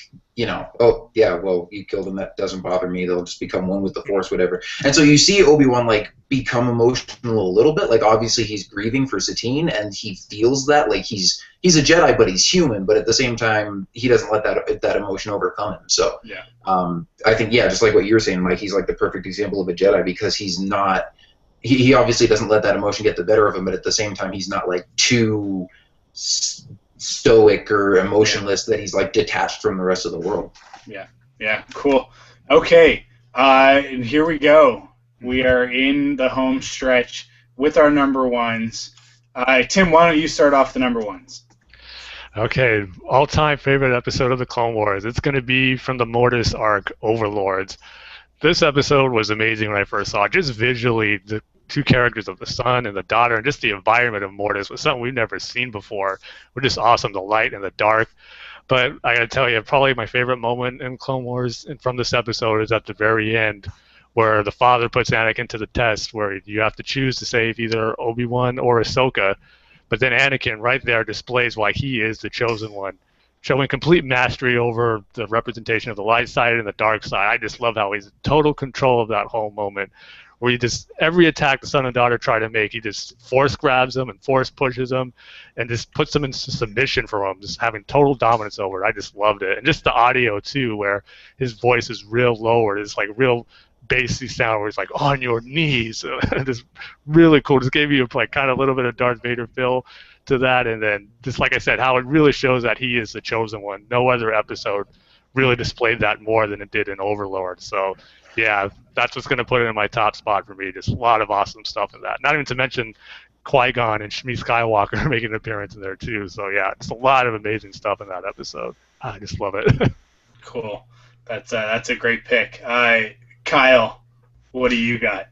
oh, yeah, well, you killed them, that doesn't bother me, they'll just become one with the Force, whatever. And so you see Obi-Wan, like, become emotional a little bit, like, obviously he's grieving for Satine, and he feels that, like, he's a Jedi, but he's human, but at the same time, he doesn't let that emotion overcome him, so, yeah. I think, yeah, just like what you were saying, Mike, he's, like, the perfect example of a Jedi, because he's not, he obviously doesn't let that emotion get the better of him, but at the same time, he's not, like, too stoic or emotionless that he's like detached from the rest of the world. Yeah, cool. Okay, here we go. We are in the home stretch with our number ones. Tim, why don't you start off the number ones? Okay, all-time favorite episode of the Clone Wars. It's going to be from the Mortis arc, Overlords. This episode was amazing when I first saw it. Just visually, the two characters of the son and the daughter, and just the environment of Mortis was something we've never seen before. We're just awesome, the light and the dark. But I gotta tell you, probably my favorite moment in Clone Wars and from this episode is at the very end, where the father puts Anakin to the test, where you have to choose to save either Obi-Wan or Ahsoka. But then Anakin right there displays why he is the chosen one, showing complete mastery over the representation of the light side and the dark side. I just love how he's in total control of that whole moment, where he just, every attack the son and daughter try to make, he just force grabs them and force pushes them and just puts them into submission for him, just having total dominance over it. I just loved it. And just the audio, too, where his voice is real lowered. It's like real bassy sound where he's like, on your knees. Just really cool. Just gave you like kind of a little bit of Darth Vader feel to that. And then just like I said, how it really shows that he is the chosen one. No other episode really displayed that more than it did in Overlord. So yeah, that's what's going to put it in my top spot for me. Just a lot of awesome stuff in that. Not even to mention Qui-Gon and Shmi Skywalker making an appearance in there too. So yeah, just a lot of amazing stuff in that episode. I just love it. Cool. That's a great pick. Kyle, what do you got?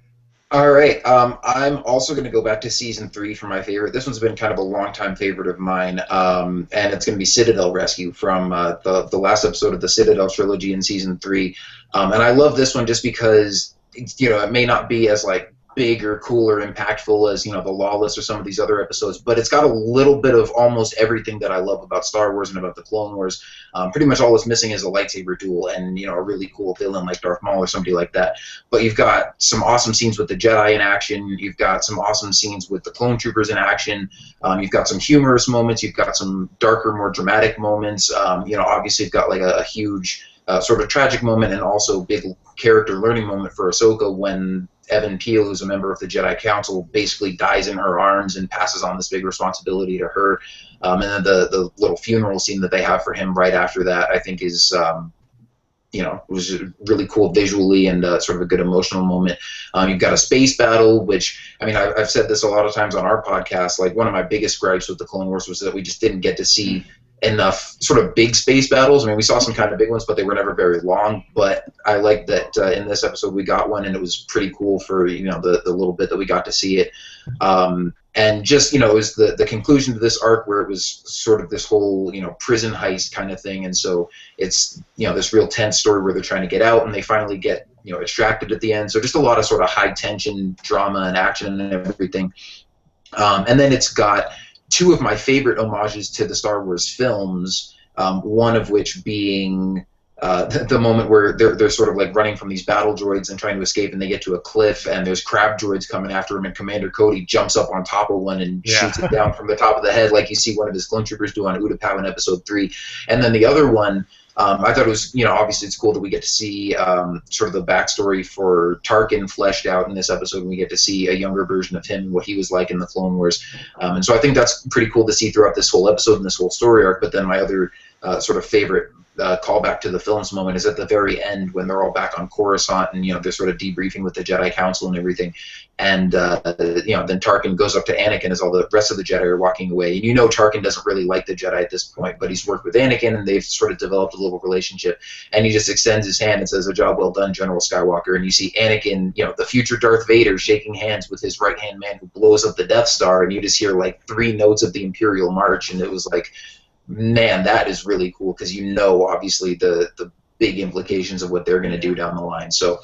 All right. I'm also going to go back to season 3 for my favorite. This one's been kind of a long-time favorite of mine, and it's going to be Citadel Rescue from the last episode of the Citadel trilogy in season 3. And I love this one just because, it may not be as like big or cool or impactful as, the Lawless or some of these other episodes, but it's got a little bit of almost everything that I love about Star Wars and about the Clone Wars. Pretty much all it's missing is a lightsaber duel and, a really cool villain like Darth Maul or somebody like that. But you've got some awesome scenes with the Jedi in action. You've got some awesome scenes with the Clone Troopers in action. You've got some humorous moments. You've got some darker, more dramatic moments. Obviously you've got like a huge sort of tragic moment and also big character learning moment for Ahsoka when Evan Peel, who's a member of the Jedi Council, basically dies in her arms and passes on this big responsibility to her. And then the little funeral scene that they have for him right after that, I think is, was really cool visually and sort of a good emotional moment. You've got a space battle, which, I've said this a lot of times on our podcast, like one of my biggest gripes with the Clone Wars was that we just didn't get to see enough sort of big space battles. We saw some kind of big ones, but they were never very long. But I like that in this episode we got one, and it was pretty cool for the little bit that we got to see it. And just it was the conclusion to this arc where it was sort of this whole prison heist kind of thing, and so it's this real tense story where they're trying to get out, and they finally get extracted at the end. So just a lot of sort of high tension drama and action and everything. And then it's got two of my favorite homages to the Star Wars films, one of which being the moment where they're sort of like running from these battle droids and trying to escape, and they get to a cliff, and there's crab droids coming after him, and Commander Cody jumps up on top of one and shoots it down from the top of the head, like you see one of his clone troopers do on Utapau in Episode 3. And then the other one, I thought it was, obviously it's cool that we get to see sort of the backstory for Tarkin fleshed out in this episode, and we get to see a younger version of him and what he was like in the Clone Wars. And so I think that's pretty cool to see throughout this whole episode and this whole story arc. But then my other sort of favorite callback to the films moment is at the very end when they're all back on Coruscant and they're sort of debriefing with the Jedi Council and everything, and then Tarkin goes up to Anakin as all the rest of the Jedi are walking away, and Tarkin doesn't really like the Jedi at this point, but he's worked with Anakin and they've sort of developed a little relationship, and he just extends his hand and says, "A job well done, General Skywalker." And you see Anakin, the future Darth Vader, shaking hands with his right hand man who blows up the Death Star, and you just hear like 3 notes of the Imperial March, and it was like, man, that is really cool, because obviously the big implications of what they're going to do down the line. So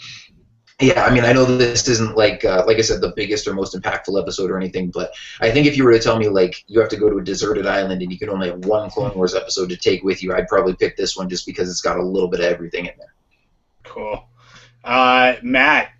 yeah, I know this isn't like I said, the biggest or most impactful episode or anything, but I think if you were to tell me like you have to go to a deserted island and you can only have one Clone Wars episode to take with you, I'd probably pick this one just because it's got a little bit of everything in there. Cool. Matt,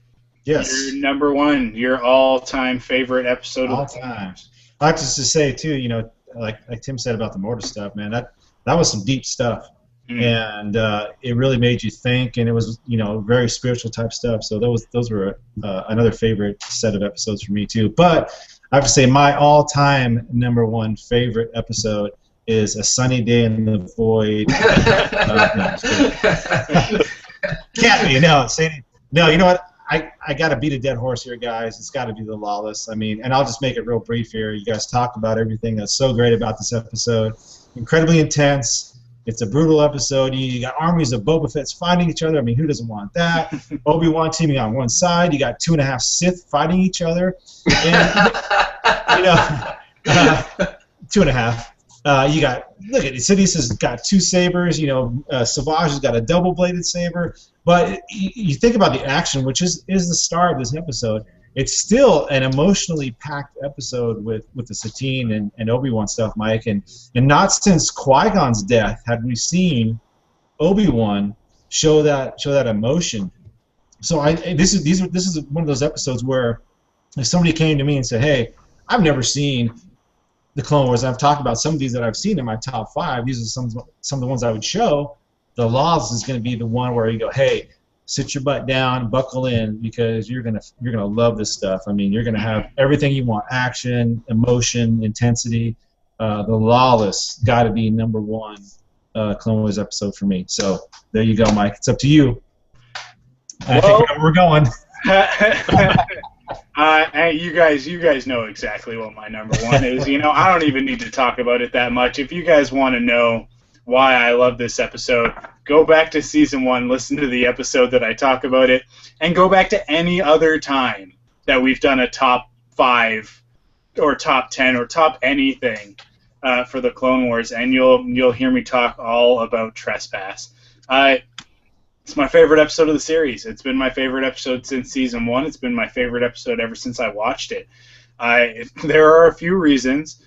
Yes. your number one, your all-time favorite episode All of the time. I like just to say too, like Tim said about the mortar stuff, man, that was some deep stuff, and it really made you think, and it was very spiritual type stuff. So those were another favorite set of episodes for me too. But I have to say my all-time number one favorite episode is A Sunny Day in the Void. Can't be, no. No, you know what? I got to beat a dead horse here, guys. It's got to be the Lawless. And I'll just make it real brief here. You guys talked about everything that's so great about this episode. Incredibly intense. It's a brutal episode. You got armies of Boba Fett's fighting each other. Who doesn't want that? Obi-Wan teaming on one side. You got 2.5 Sith fighting each other. And, 2.5. You got, look at it, Sidious has got 2 sabers. Savage has got a double-bladed saber. But you think about the action, which is the star of this episode. It's still an emotionally packed episode with the Satine and Obi-Wan stuff, Mike. And not since Qui-Gon's death had we seen Obi-Wan show that emotion. So this is one of those episodes where if somebody came to me and said, "Hey, I've never seen the Clone Wars. I've talked about some of these that I've seen in my top 5. These are some of the ones I would show." The Laws is going to be the one where you go, "Hey, sit your butt down, buckle in, because you're gonna love this stuff. I mean, you're gonna have everything you want: action, emotion, intensity." The Lawless got to be #1 Clone Wars episode for me. So there you go, Mike. It's up to you. I think we know where we're going. And you guys know exactly what my #1 is. I don't even need to talk about it that much. If you guys want to know why I love this episode, go back to season 1, listen to the episode that I talk about it, and go back to any other time that we've done a top 5 or top 10 or top anything for the Clone Wars, and you'll hear me talk all about Trespass. It's my favorite episode of the series. It's been my favorite episode since season 1. It's been my favorite episode ever since I watched it. There are a few reasons.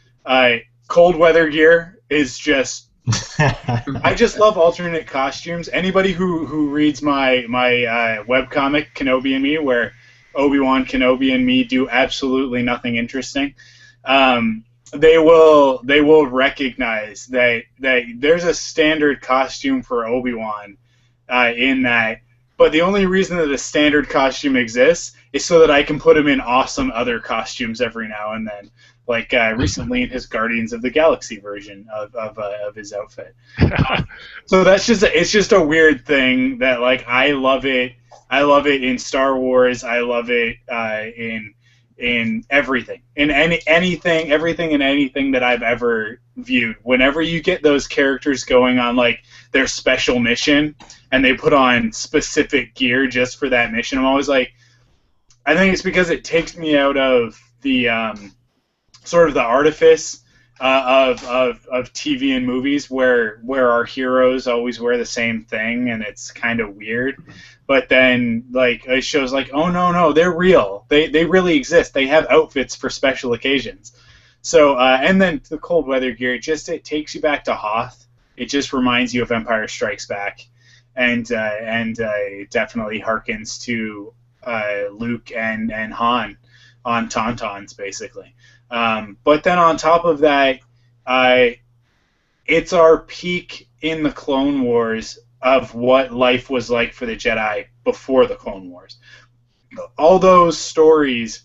Cold weather gear is just... I just love alternate costumes. Anybody who reads my webcomic, Kenobi and Me, where Obi-Wan Kenobi and me do absolutely nothing interesting, they will recognize that there's a standard costume for Obi-Wan in that, but the only reason that a standard costume exists is so that I can put him in awesome other costumes every now and then, like recently in his Guardians of the Galaxy version of his outfit. So it's just a weird thing that, like, I love it. I love it in Star Wars. I love it in everything, in everything and anything that I've ever viewed. Whenever you get those characters going on like their special mission and they put on specific gear just for that mission, I'm always like, I think it's because it takes me out of the sort of the artifice of TV and movies where our heroes always wear the same thing and it's kind of weird. But then, like, it shows like, oh no, they're real. They really exist. They have outfits for special occasions. So and then the cold weather gear, it takes you back to Hoth. It just reminds you of Empire Strikes Back, and it definitely harkens to Luke and Han on Tauntauns, basically. But then on top of that, it's our peak in the Clone Wars of what life was like for the Jedi before the Clone Wars. All those stories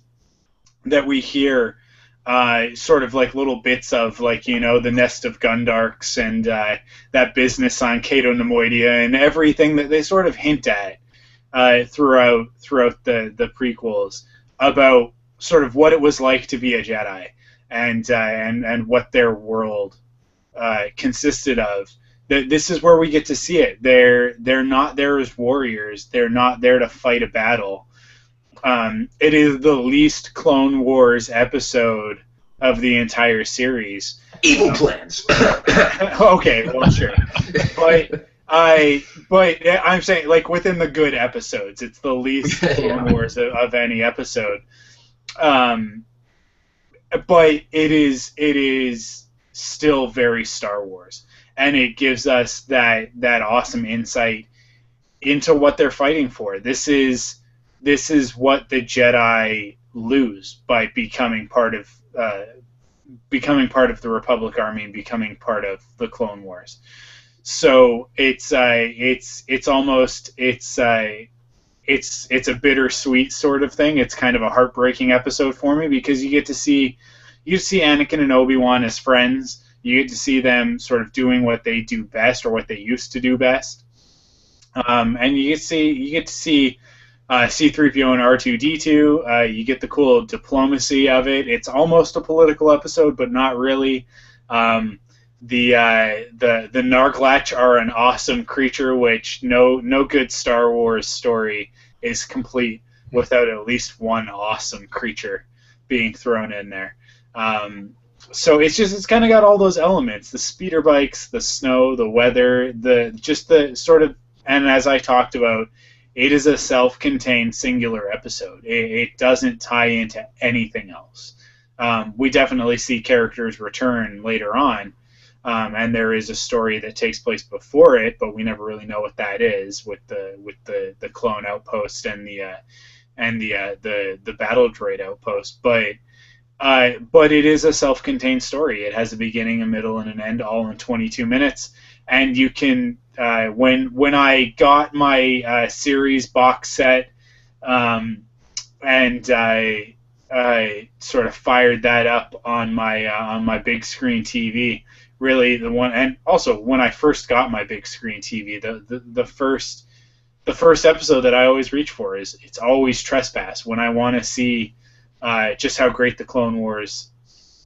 that we hear, sort of like little bits of, like, the Nest of Gundarks and that business on Cato Nemoidia and everything that they sort of hint at throughout the prequels about sort of what it was like to be a Jedi and what their world consisted of. This is where we get to see it. They're not there as warriors. They're not there to fight a battle. It is the least Clone Wars episode of the entire series. Evil plans. Okay, well, sure. But I'm saying, like, within the good episodes, it's the least Clone Wars of any episode. But it is still very Star Wars. And it gives us that awesome insight into what they're fighting for. This is what the Jedi lose by becoming part of the Republic Army and becoming part of the Clone Wars. So it's a bittersweet sort of thing. It's kind of a heartbreaking episode for me because you get to see Anakin and Obi-Wan as friends. You get to see them sort of doing what they do best or what they used to do best, and you get to see C-3PO and R2-D2. You get the cool diplomacy of it. It's almost a political episode, but not really. The Narglatch are an awesome creature, which no good Star Wars story is complete without at least one awesome creature being thrown in there. so it's kind of got all those elements: the speeder bikes, the snow, the weather, the sort of. And as I talked about, it is a self-contained singular episode. It doesn't tie into anything else. We definitely see characters return later on, and there is a story that takes place before it, but we never really know what that is with the clone outpost and the battle droid outpost. But it is a self-contained story. It has a beginning, a middle, and an end, all in 22 minutes. And you can, when I got my series box set, and I sort of fired that up on my big screen TV. Really, the one, and also when I first got my big screen TV, the first episode that I always reach for is it's always Trespass. When I want to see just how great the Clone Wars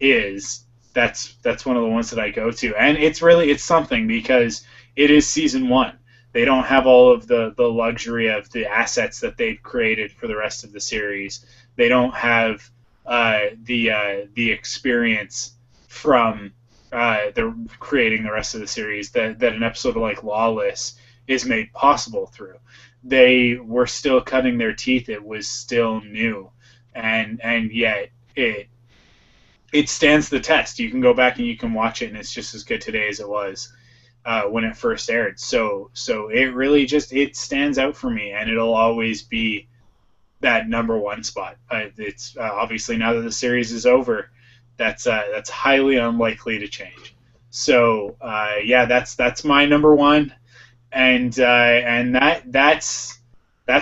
is, that's one of the ones that I go to, and it's something because it is season 1. They don't have all of the luxury of the assets that they've created for the rest of the series. They don't have the experience from the creating the rest of the series that an episode like Lawless is made possible through. They were still cutting their teeth. It was still new, and yet it stands the test. You can go back and you can watch it, and it's just as good today as it was when it first aired. So it really it stands out for me, and it'll always be that number 1 spot. It's obviously, now that the series is over, that's highly unlikely to change. So yeah, that's my number 1, and that's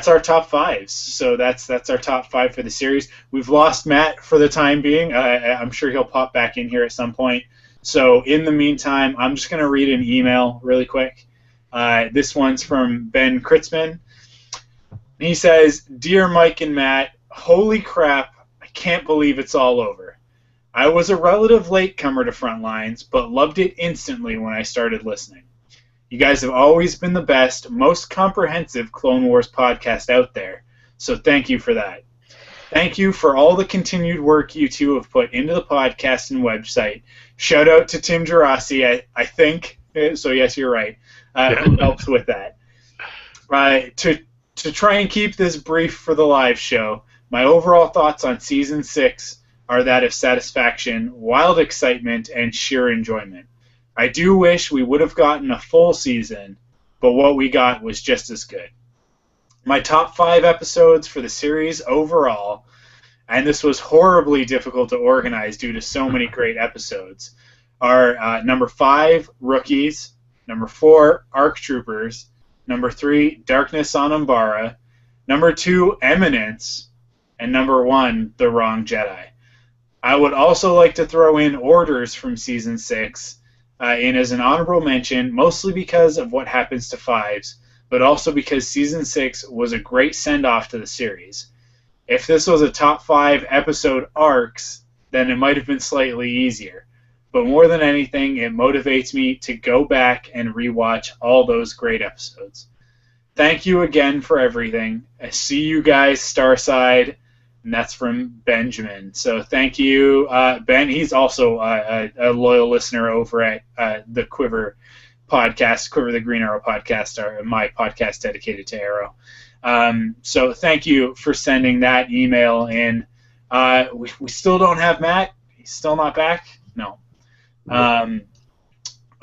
our top 5s. So that's our top 5 for the series. We've lost Matt for the time being. I'm sure he'll pop back in here at some point. So in the meantime, I'm just going to read an email really quick. This one's from Ben Kritzman. He says, "Dear Mike and Matt, holy crap, I can't believe it's all over. I was a relative latecomer to Frontlines, but loved it instantly when I started listening. You guys have always been the best, most comprehensive Clone Wars podcast out there, so thank you for that. Thank you for all the continued work you two have put into the podcast and website. Shout out to Tim Gerasi, I think, so yes, you're right, who helps with that. To try and keep this brief for the live show, my overall thoughts on Season 6 are that of satisfaction, wild excitement, and sheer enjoyment. I do wish we would have gotten a full season, but what we got was just as good. My top 5 episodes for the series overall, and this was horribly difficult to organize due to so many great episodes, are number 5, Rookies, number 4, ARC Troopers, number 3, Darkness on Umbara, number 2, Eminence, and number 1, The Wrong Jedi. I would also like to throw in Orders from Season 6 in as an honorable mention, mostly because of what happens to 5s, but also because Season 6 was a great send-off to the series. If this was a top 5 episode arcs, then it might have been slightly easier. But more than anything, it motivates me to go back and rewatch all those great episodes. Thank you again for everything. I see you guys, Starside. And that's from Benjamin. So thank you, Ben. He's also a loyal listener over at the Quiver podcast, Quiver the Green Arrow podcast, my podcast dedicated to Arrow. So thank you for sending that email in. We still don't have Matt. He's still not back? No.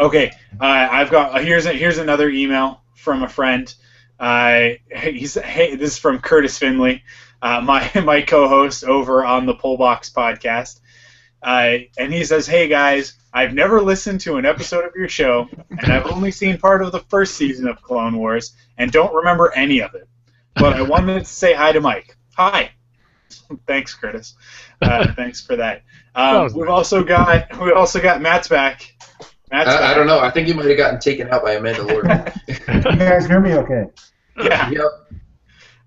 Okay. I've got here's another email from a friend. This is from Curtis Finley. My co-host over on the Pullbox podcast, and he says, "Hey guys, I've never listened to an episode of your show, and I've only seen part of the first season of Clone Wars, and don't remember any of it. But I wanted to say hi to Mike. Hi." Thanks, Curtis. Thanks for that. We also got Matt's back. I don't know. I think you might have gotten taken out by a Mandalorian. You guys hear me okay? Yeah. Yep.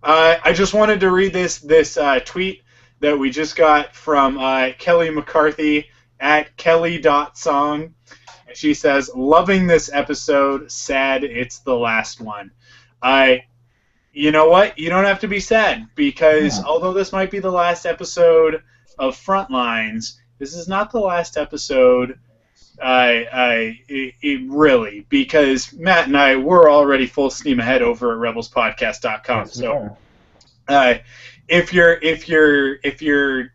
I just wanted to read this tweet that we just got from Kelly McCarthy at kelly.song. And she says, "Loving this episode. Sad it's the last one." You know what? You don't have to be sad, because although this might be the last episode of Frontlines, This is not the last episode. Really, because Matt and I were already full steam ahead over at rebelspodcast.com. So, if you're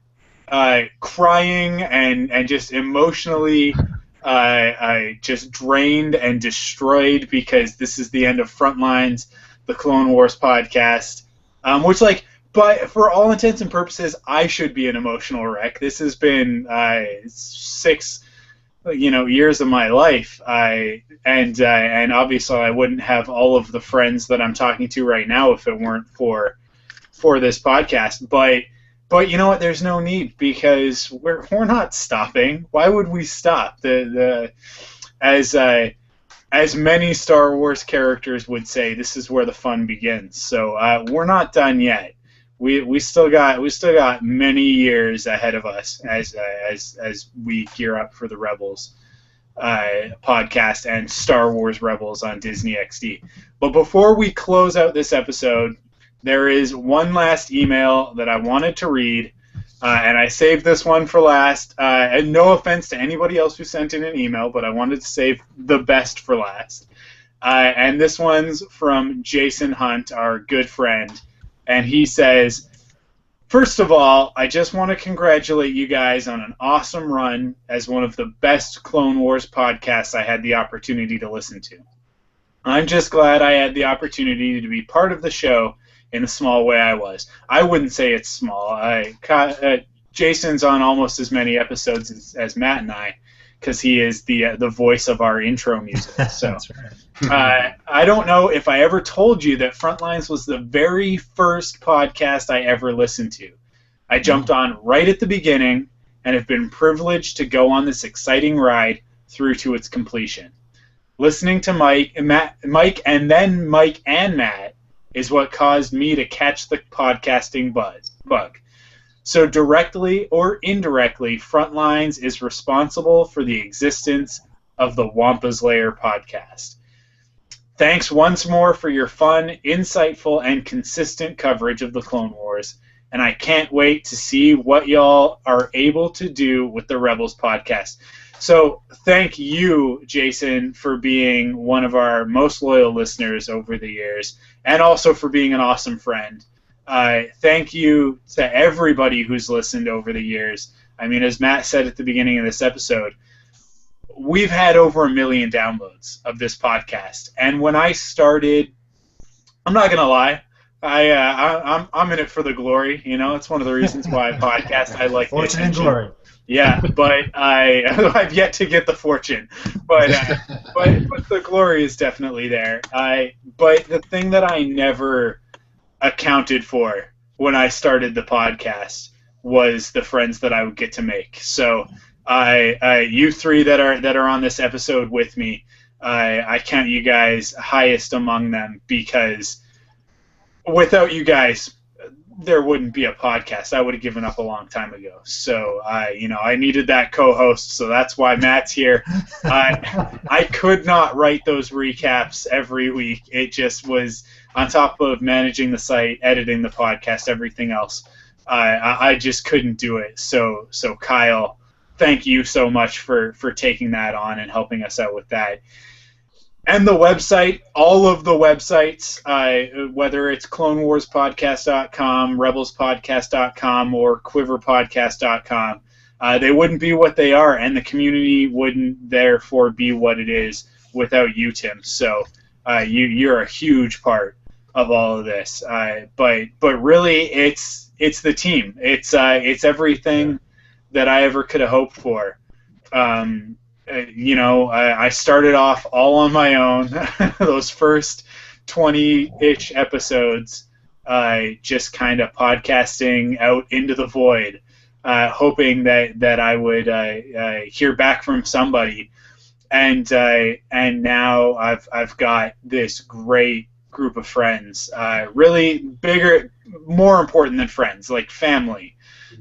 crying and just emotionally just drained and destroyed because this is the end of Frontlines, the Clone Wars podcast, which, like, but for all intents and purposes, I should be an emotional wreck. This has been 6 years of my life. And obviously I wouldn't have all of the friends that I'm talking to right now if it weren't for this podcast. But you know what? There's no need, because we're not stopping. Why would we stop? As many Star Wars characters would say, this is where the fun begins. So we're not done yet. We still got many years ahead of us as we gear up for the Rebels podcast and Star Wars Rebels on Disney XD. But before we close out this episode, there is one last email that I wanted to read, and I saved this one for last. And no offense to anybody else who sent in an email, but I wanted to save the best for last. And this one's from Jason Hunt, our good friend. And he says, first of all, I just want to congratulate you guys on an awesome run as one of the best Clone Wars podcasts I had the opportunity to listen to. I'm just glad I had the opportunity to be part of the show in the small way I was. I wouldn't say it's small. Jason's on almost as many episodes as Matt and I, because he is the voice of our intro music. So. That's right. I don't know if I ever told you that Frontlines was the very first podcast I ever listened to. I jumped on right at the beginning and have been privileged to go on this exciting ride through to its completion. Listening to Mike and Matt is what caused me to catch the podcasting bug. So directly or indirectly, Frontlines is responsible for the existence of the Wampa's Lair podcast. Thanks once more for your fun, insightful, and consistent coverage of the Clone Wars, and I can't wait to see what y'all are able to do with the Rebels podcast. So thank you, Jason, for being one of our most loyal listeners over the years, and also for being an awesome friend. Thank you to everybody who's listened over the years. I mean, as Matt said at the beginning of this episode, we've had over 1 million downloads of this podcast, and when I started, I'm not gonna lie, I'm in it for the glory. You know, it's one of the reasons why I podcast. I like fortune and glory. Yeah, but I've yet to get the fortune, but the glory is definitely there. But the thing that I never accounted for when I started the podcast was the friends that I would get to make. So. You three that are on this episode with me, I count you guys highest among them, because without you guys, there wouldn't be a podcast. I would have given up a long time ago. So I needed that co-host, so that's why Matt's here. I could not write those recaps every week. It just was, on top of managing the site, editing the podcast, everything else. I just couldn't do it. So Kyle, thank you so much for taking that on and helping us out with that. And the website, all of the websites, whether it's CloneWarsPodcast.com, RebelsPodcast.com, or QuiverPodcast.com, they wouldn't be what they are, and the community wouldn't therefore be what it is without you, Tim. So you're a huge part of all of this. But really, it's the team. It's everything that I ever could have hoped for. I started off all on my own. Those first 20-ish episodes, just kind of podcasting out into the void, hoping that I would hear back from somebody. And now I've got this great group of friends, really bigger, more important than friends, like family,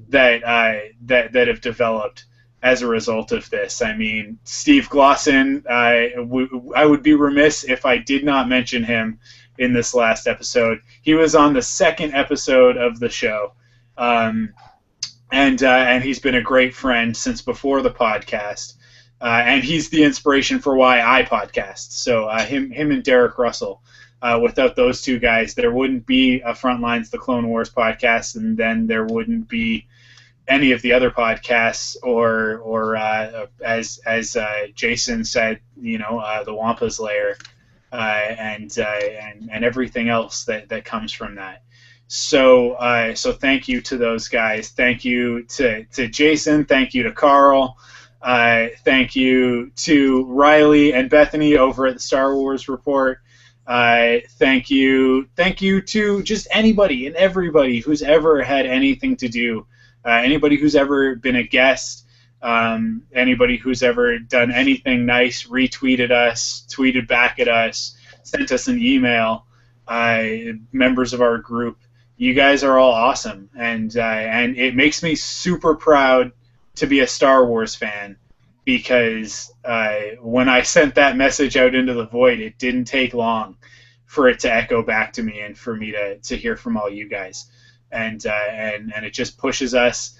that have developed as a result of this. I mean, Steve Glosson, I would be remiss if I did not mention him in this last episode. He was on the second episode of the show, and he's been a great friend since before the podcast, and he's the inspiration for why I podcast. So him and Derek Russell. Without those two guys, there wouldn't be a Frontlines, the Clone Wars podcast, and then there wouldn't be any of the other podcasts, or as Jason said, the Wampa's Lair, and everything else that comes from that. So thank you to those guys. Thank you to Jason. Thank you to Carl. Thank you to Riley and Bethany over at the Star Wars Report. Thank you to just anybody and everybody who's ever had anything to do, anybody who's ever been a guest, anybody who's ever done anything nice, retweeted us, tweeted back at us, sent us an email, members of our group. You guys are all awesome, and it makes me super proud to be a Star Wars fan. Because when I sent that message out into the void, it didn't take long for it to echo back to me and for me to hear from all you guys, and it just pushes us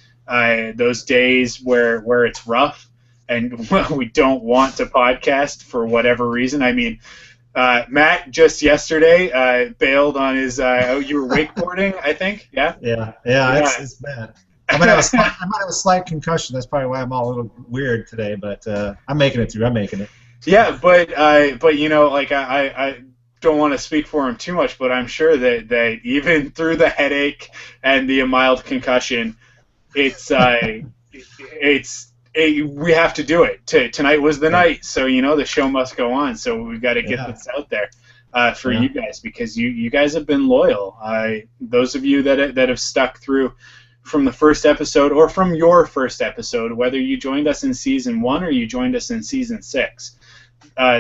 those days where it's rough and we don't want to podcast for whatever reason. I mean, Matt just yesterday bailed on his. You were wakeboarding, I think. Yeah. Yeah. It's bad. I might have a slight concussion. That's probably why I'm all a little weird today. But I'm making it through. I'm making it. Yeah, but I don't want to speak for him too much, but I'm sure that even through the headache and the mild concussion, we have to do it. Tonight was the night, so the show must go on. So we've got to get this out there for you guys, because you guys have been loyal. Those of you that have stuck through from the first episode, or from your first episode, whether you joined us in season 1 or you joined us in season 6,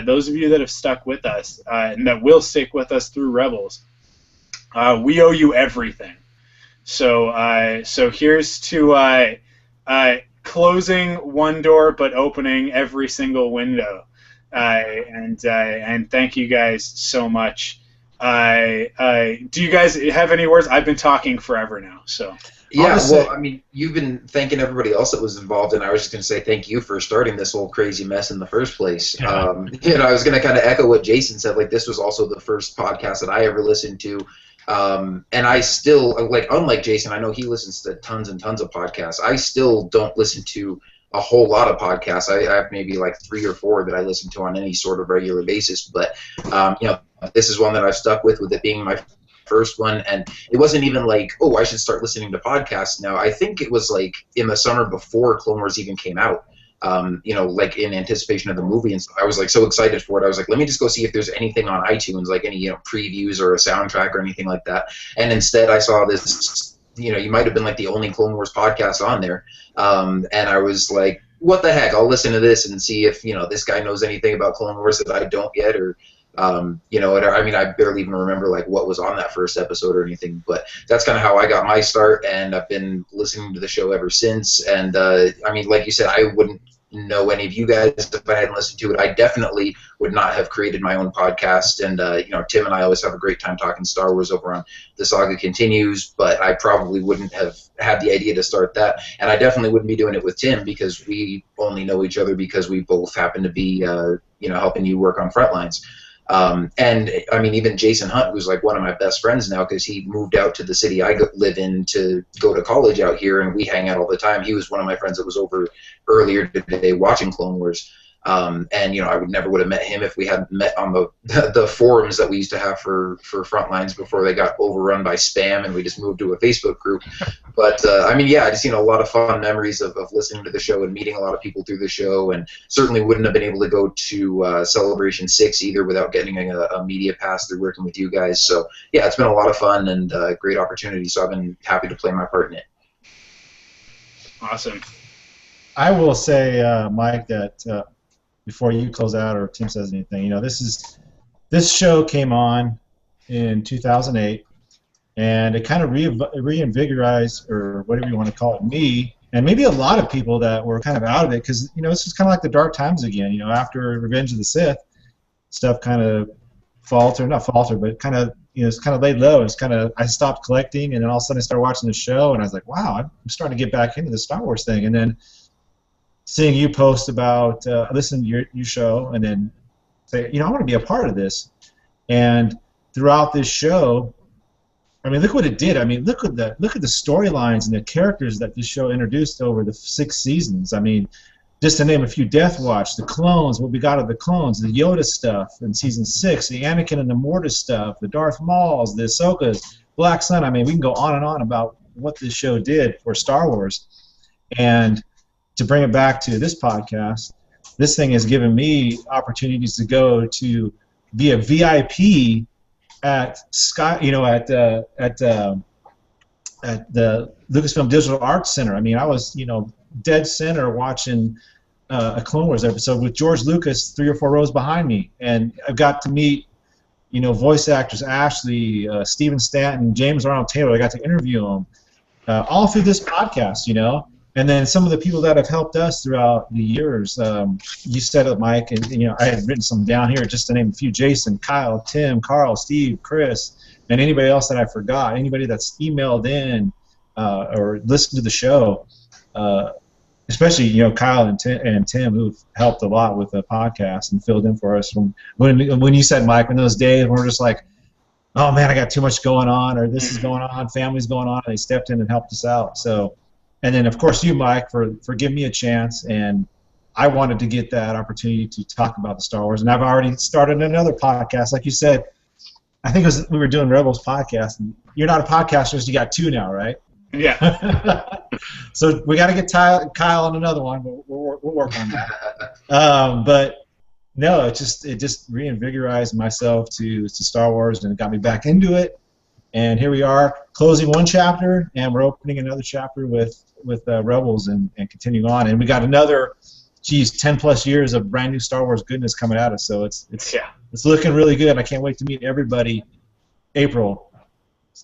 those of you that have stuck with us and that will stick with us through Rebels, we owe you everything. So here's to closing one door but opening every single window, and thank you guys so much. Do you guys have any words? I've been talking forever now, so. Yeah, well, I mean, you've been thanking everybody else that was involved, and I was just going to say thank you for starting this whole crazy mess in the first place. Yeah. I was going to kind of echo what Jason said. Like, this was also the first podcast that I ever listened to, and I still, unlike Jason, I know he listens to tons and tons of podcasts. I still don't listen to a whole lot of podcasts. I have maybe like 3 or 4 that I listen to on any sort of regular basis, but, this is one that I've stuck with it being my first one, and it wasn't even like, oh, I should start listening to podcasts now. I think it was like in the summer before Clone Wars even came out, like in anticipation of the movie, and so I was like so excited for it. I was like, let me just go see if there's anything on iTunes, like any previews or a soundtrack or anything like that. And instead, I saw this. You might have been like the only Clone Wars podcast on there, and I was like, what the heck? I'll listen to this and see if this guy knows anything about Clone Wars that I don't yet, or. I mean, I barely even remember like what was on that first episode or anything, but that's kind of how I got my start, and I've been listening to the show ever since. And I mean, like you said, I wouldn't know any of you guys if I hadn't listened to it. I definitely would not have created my own podcast, and Tim and I always have a great time talking Star Wars over on The Saga Continues, but I probably wouldn't have had the idea to start that, and I definitely wouldn't be doing it with Tim, because we only know each other because we both happen to be helping you work on Frontlines. And I mean, even Jason Hunt, who's like one of my best friends now, because he moved out to the city I live in to go to college out here, and we hang out all the time. He was one of my friends that was over earlier today watching Clone Wars. And I would have met him if we hadn't met on the forums that we used to have for Frontlines before they got overrun by spam and we just moved to a Facebook group. But I mean, yeah, I just a lot of fun memories of listening to the show and meeting a lot of people through the show, and certainly wouldn't have been able to go to Celebration 6 either without getting a media pass through working with you guys. So yeah, it's been a lot of fun and a great opportunity. So I've been happy to play my part in it. Awesome. I will say, Mike, that before you close out or Tim says anything, this show came on in 2008, and it kind of reinvigorized, or whatever you want to call it, me, and maybe a lot of people that were kind of out of it, because this was kind of like the dark times again. After Revenge of the Sith, stuff kind of not faltered, but kind of it's kind of laid low. It's kind of, I stopped collecting, and then all of a sudden I started watching the show, and I was like, wow, I'm starting to get back into the Star Wars thing. And then seeing you post about, listen to your show, and then say, I want to be a part of this. And throughout this show, I mean, look what it did. I mean, look at the storylines and the characters that this show introduced over the 6 seasons. I mean, just to name a few: Death Watch, the clones, what we got of the clones, the Yoda stuff in season 6, the Anakin and the Mortis stuff, the Darth Mauls, the Ahsokas, Black Sun. I mean, we can go on and on about what this show did for Star Wars. And to bring it back to this podcast, this thing has given me opportunities to go to be a VIP at Sky, at the Lucasfilm Digital Arts Center. I mean, I was, dead center watching a Clone Wars episode with George Lucas 3 or 4 rows behind me, and I got to meet, voice actors Ashley, Steven Stanton, James Arnold Taylor. I got to interview them all through this podcast, And then some of the people that have helped us throughout the years, you said it, Mike, and I had written some down here just to name a few: Jason, Kyle, Tim, Carl, Steve, Chris, and anybody else that I forgot. Anybody that's emailed in or listened to the show, especially Kyle and Tim, who've helped a lot with the podcast and filled in for us. When you said, Mike, in those days when we're just like, oh man, I got too much going on, or this is going on, family's going on, and they stepped in and helped us out. So. And then, of course, you, Mike, for giving me a chance, and I wanted to get that opportunity to talk about the Star Wars. And I've already started another podcast. Like you said, I think we were doing Rebels podcast. And you're not a podcaster, so you got 2 now, right? Yeah. So we got to get Kyle on another one, but we'll work on that. But no, it just reinvigorized myself to Star Wars, and it got me back into it. And here we are, closing one chapter, and we're opening another chapter with Rebels and continuing on. And we got another, 10+ years of brand new Star Wars goodness coming at us. So it's looking really good. I can't wait to meet everybody. April,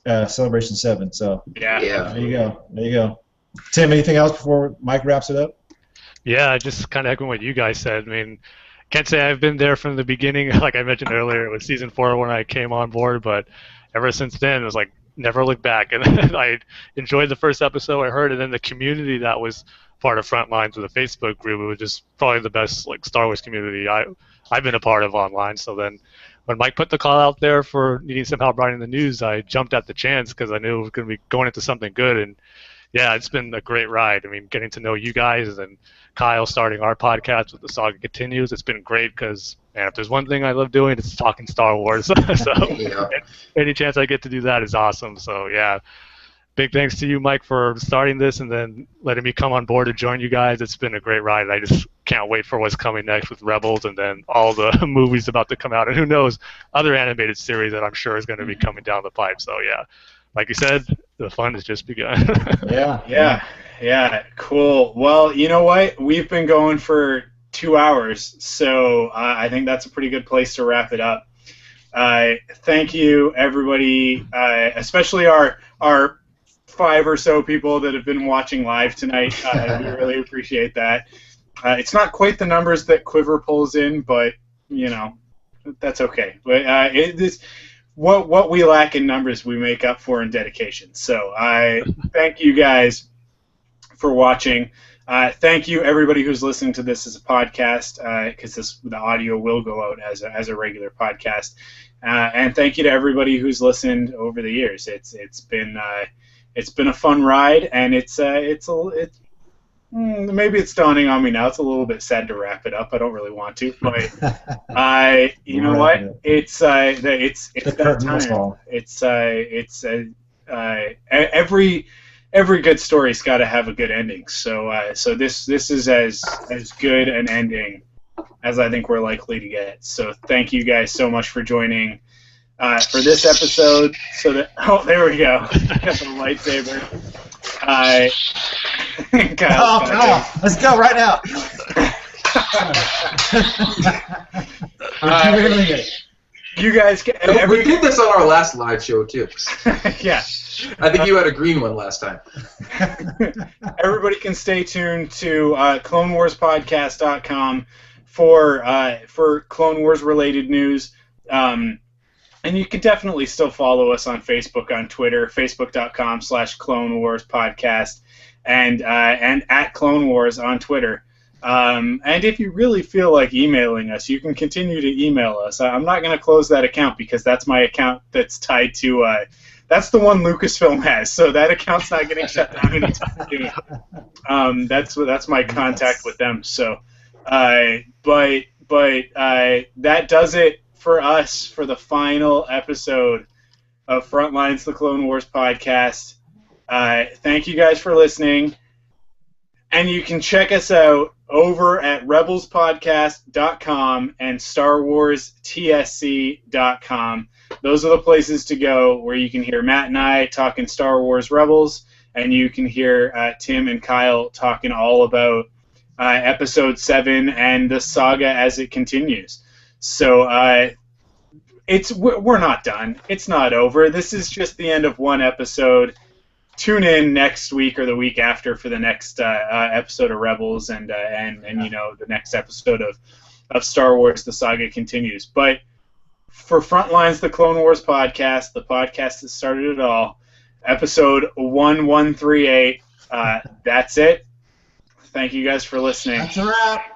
Celebration 7. So yeah. There you go. Tim, anything else before Mike wraps it up? Yeah, just kind of echoing what you guys said. I mean, can't say I've been there from the beginning. Like I mentioned earlier, it was season 4 when I came on board, but ever since then, it was like never look back. And I enjoyed the first episode I heard, and then the community that was part of Frontlines with a Facebook group, it was just probably the best Star Wars community I've been a part of online. So then when Mike put the call out there for needing some help writing the news, I jumped at the chance because I knew it was going to be going into something good. And yeah, it's been a great ride. I mean, getting to know you guys and Kyle starting our podcast with The Saga Continues, it's been great because, man, if there's one thing I love doing, it's talking Star Wars. So any chance I get to do that is awesome. So yeah, big thanks to you, Mike, for starting this and then letting me come on board to join you guys. It's been a great ride. I just can't wait for what's coming next with Rebels and then all the movies about to come out. And who knows, other animated series that I'm sure is going to be coming down the pipe. So yeah, like you said, the fun has just begun. Yeah, cool. Well, you know what? We've been going for 2 hours, so I think that's a pretty good place to wrap it up. Thank you, everybody, especially our 5 or so people that have been watching live tonight. We really appreciate that. It's not quite the numbers that Quiver pulls in, but, that's okay. But what we lack in numbers, we make up for in dedication. So I thank you guys for watching. Thank you, everybody who's listening to this as a podcast, because the audio will go out as a regular podcast. And thank you to everybody who's listened over the years. It's been a fun ride, and maybe it's dawning on me now. It's a little bit sad to wrap it up. I don't really want to, but you know what? It's that time. Every good story's got to have a good ending. So this is as good an ending as I think we're likely to get. So thank you guys so much for joining for this episode. There we go. Got the lightsaber. Kyle, let's go right now. You guys can. We did this on our last live show too. Yeah. I think you had a green one last time. Everybody can stay tuned to CloneWarsPodcast.com for Clone Wars related news. And you can definitely still follow us on Facebook, on Twitter, facebook.com/Clone Wars Podcast, and at Clone Wars on Twitter. And if you really feel like emailing us, you can continue to email us. I'm not going to close that account because that's my account that's tied to. That's the one Lucasfilm has, so that account's not getting shut down anytime soon. That's my contact with them. So, but that does it for us for the final episode of Frontlines, the Clone Wars podcast. Thank you guys for listening, and you can check us out over at rebelspodcast.com and starwarstsc.com. Those are the places to go where you can hear Matt and I talking Star Wars Rebels, and you can hear Tim and Kyle talking all about Episode 7 and the saga as it continues. So we're not done. It's not over. This is just the end of one episode. Tune in next week or the week after for the next episode of Rebels and the next episode of Star Wars: The Saga Continues. But for Frontlines, the Clone Wars podcast, the podcast that started it all, episode 1138. That's it. Thank you guys for listening. That's a wrap.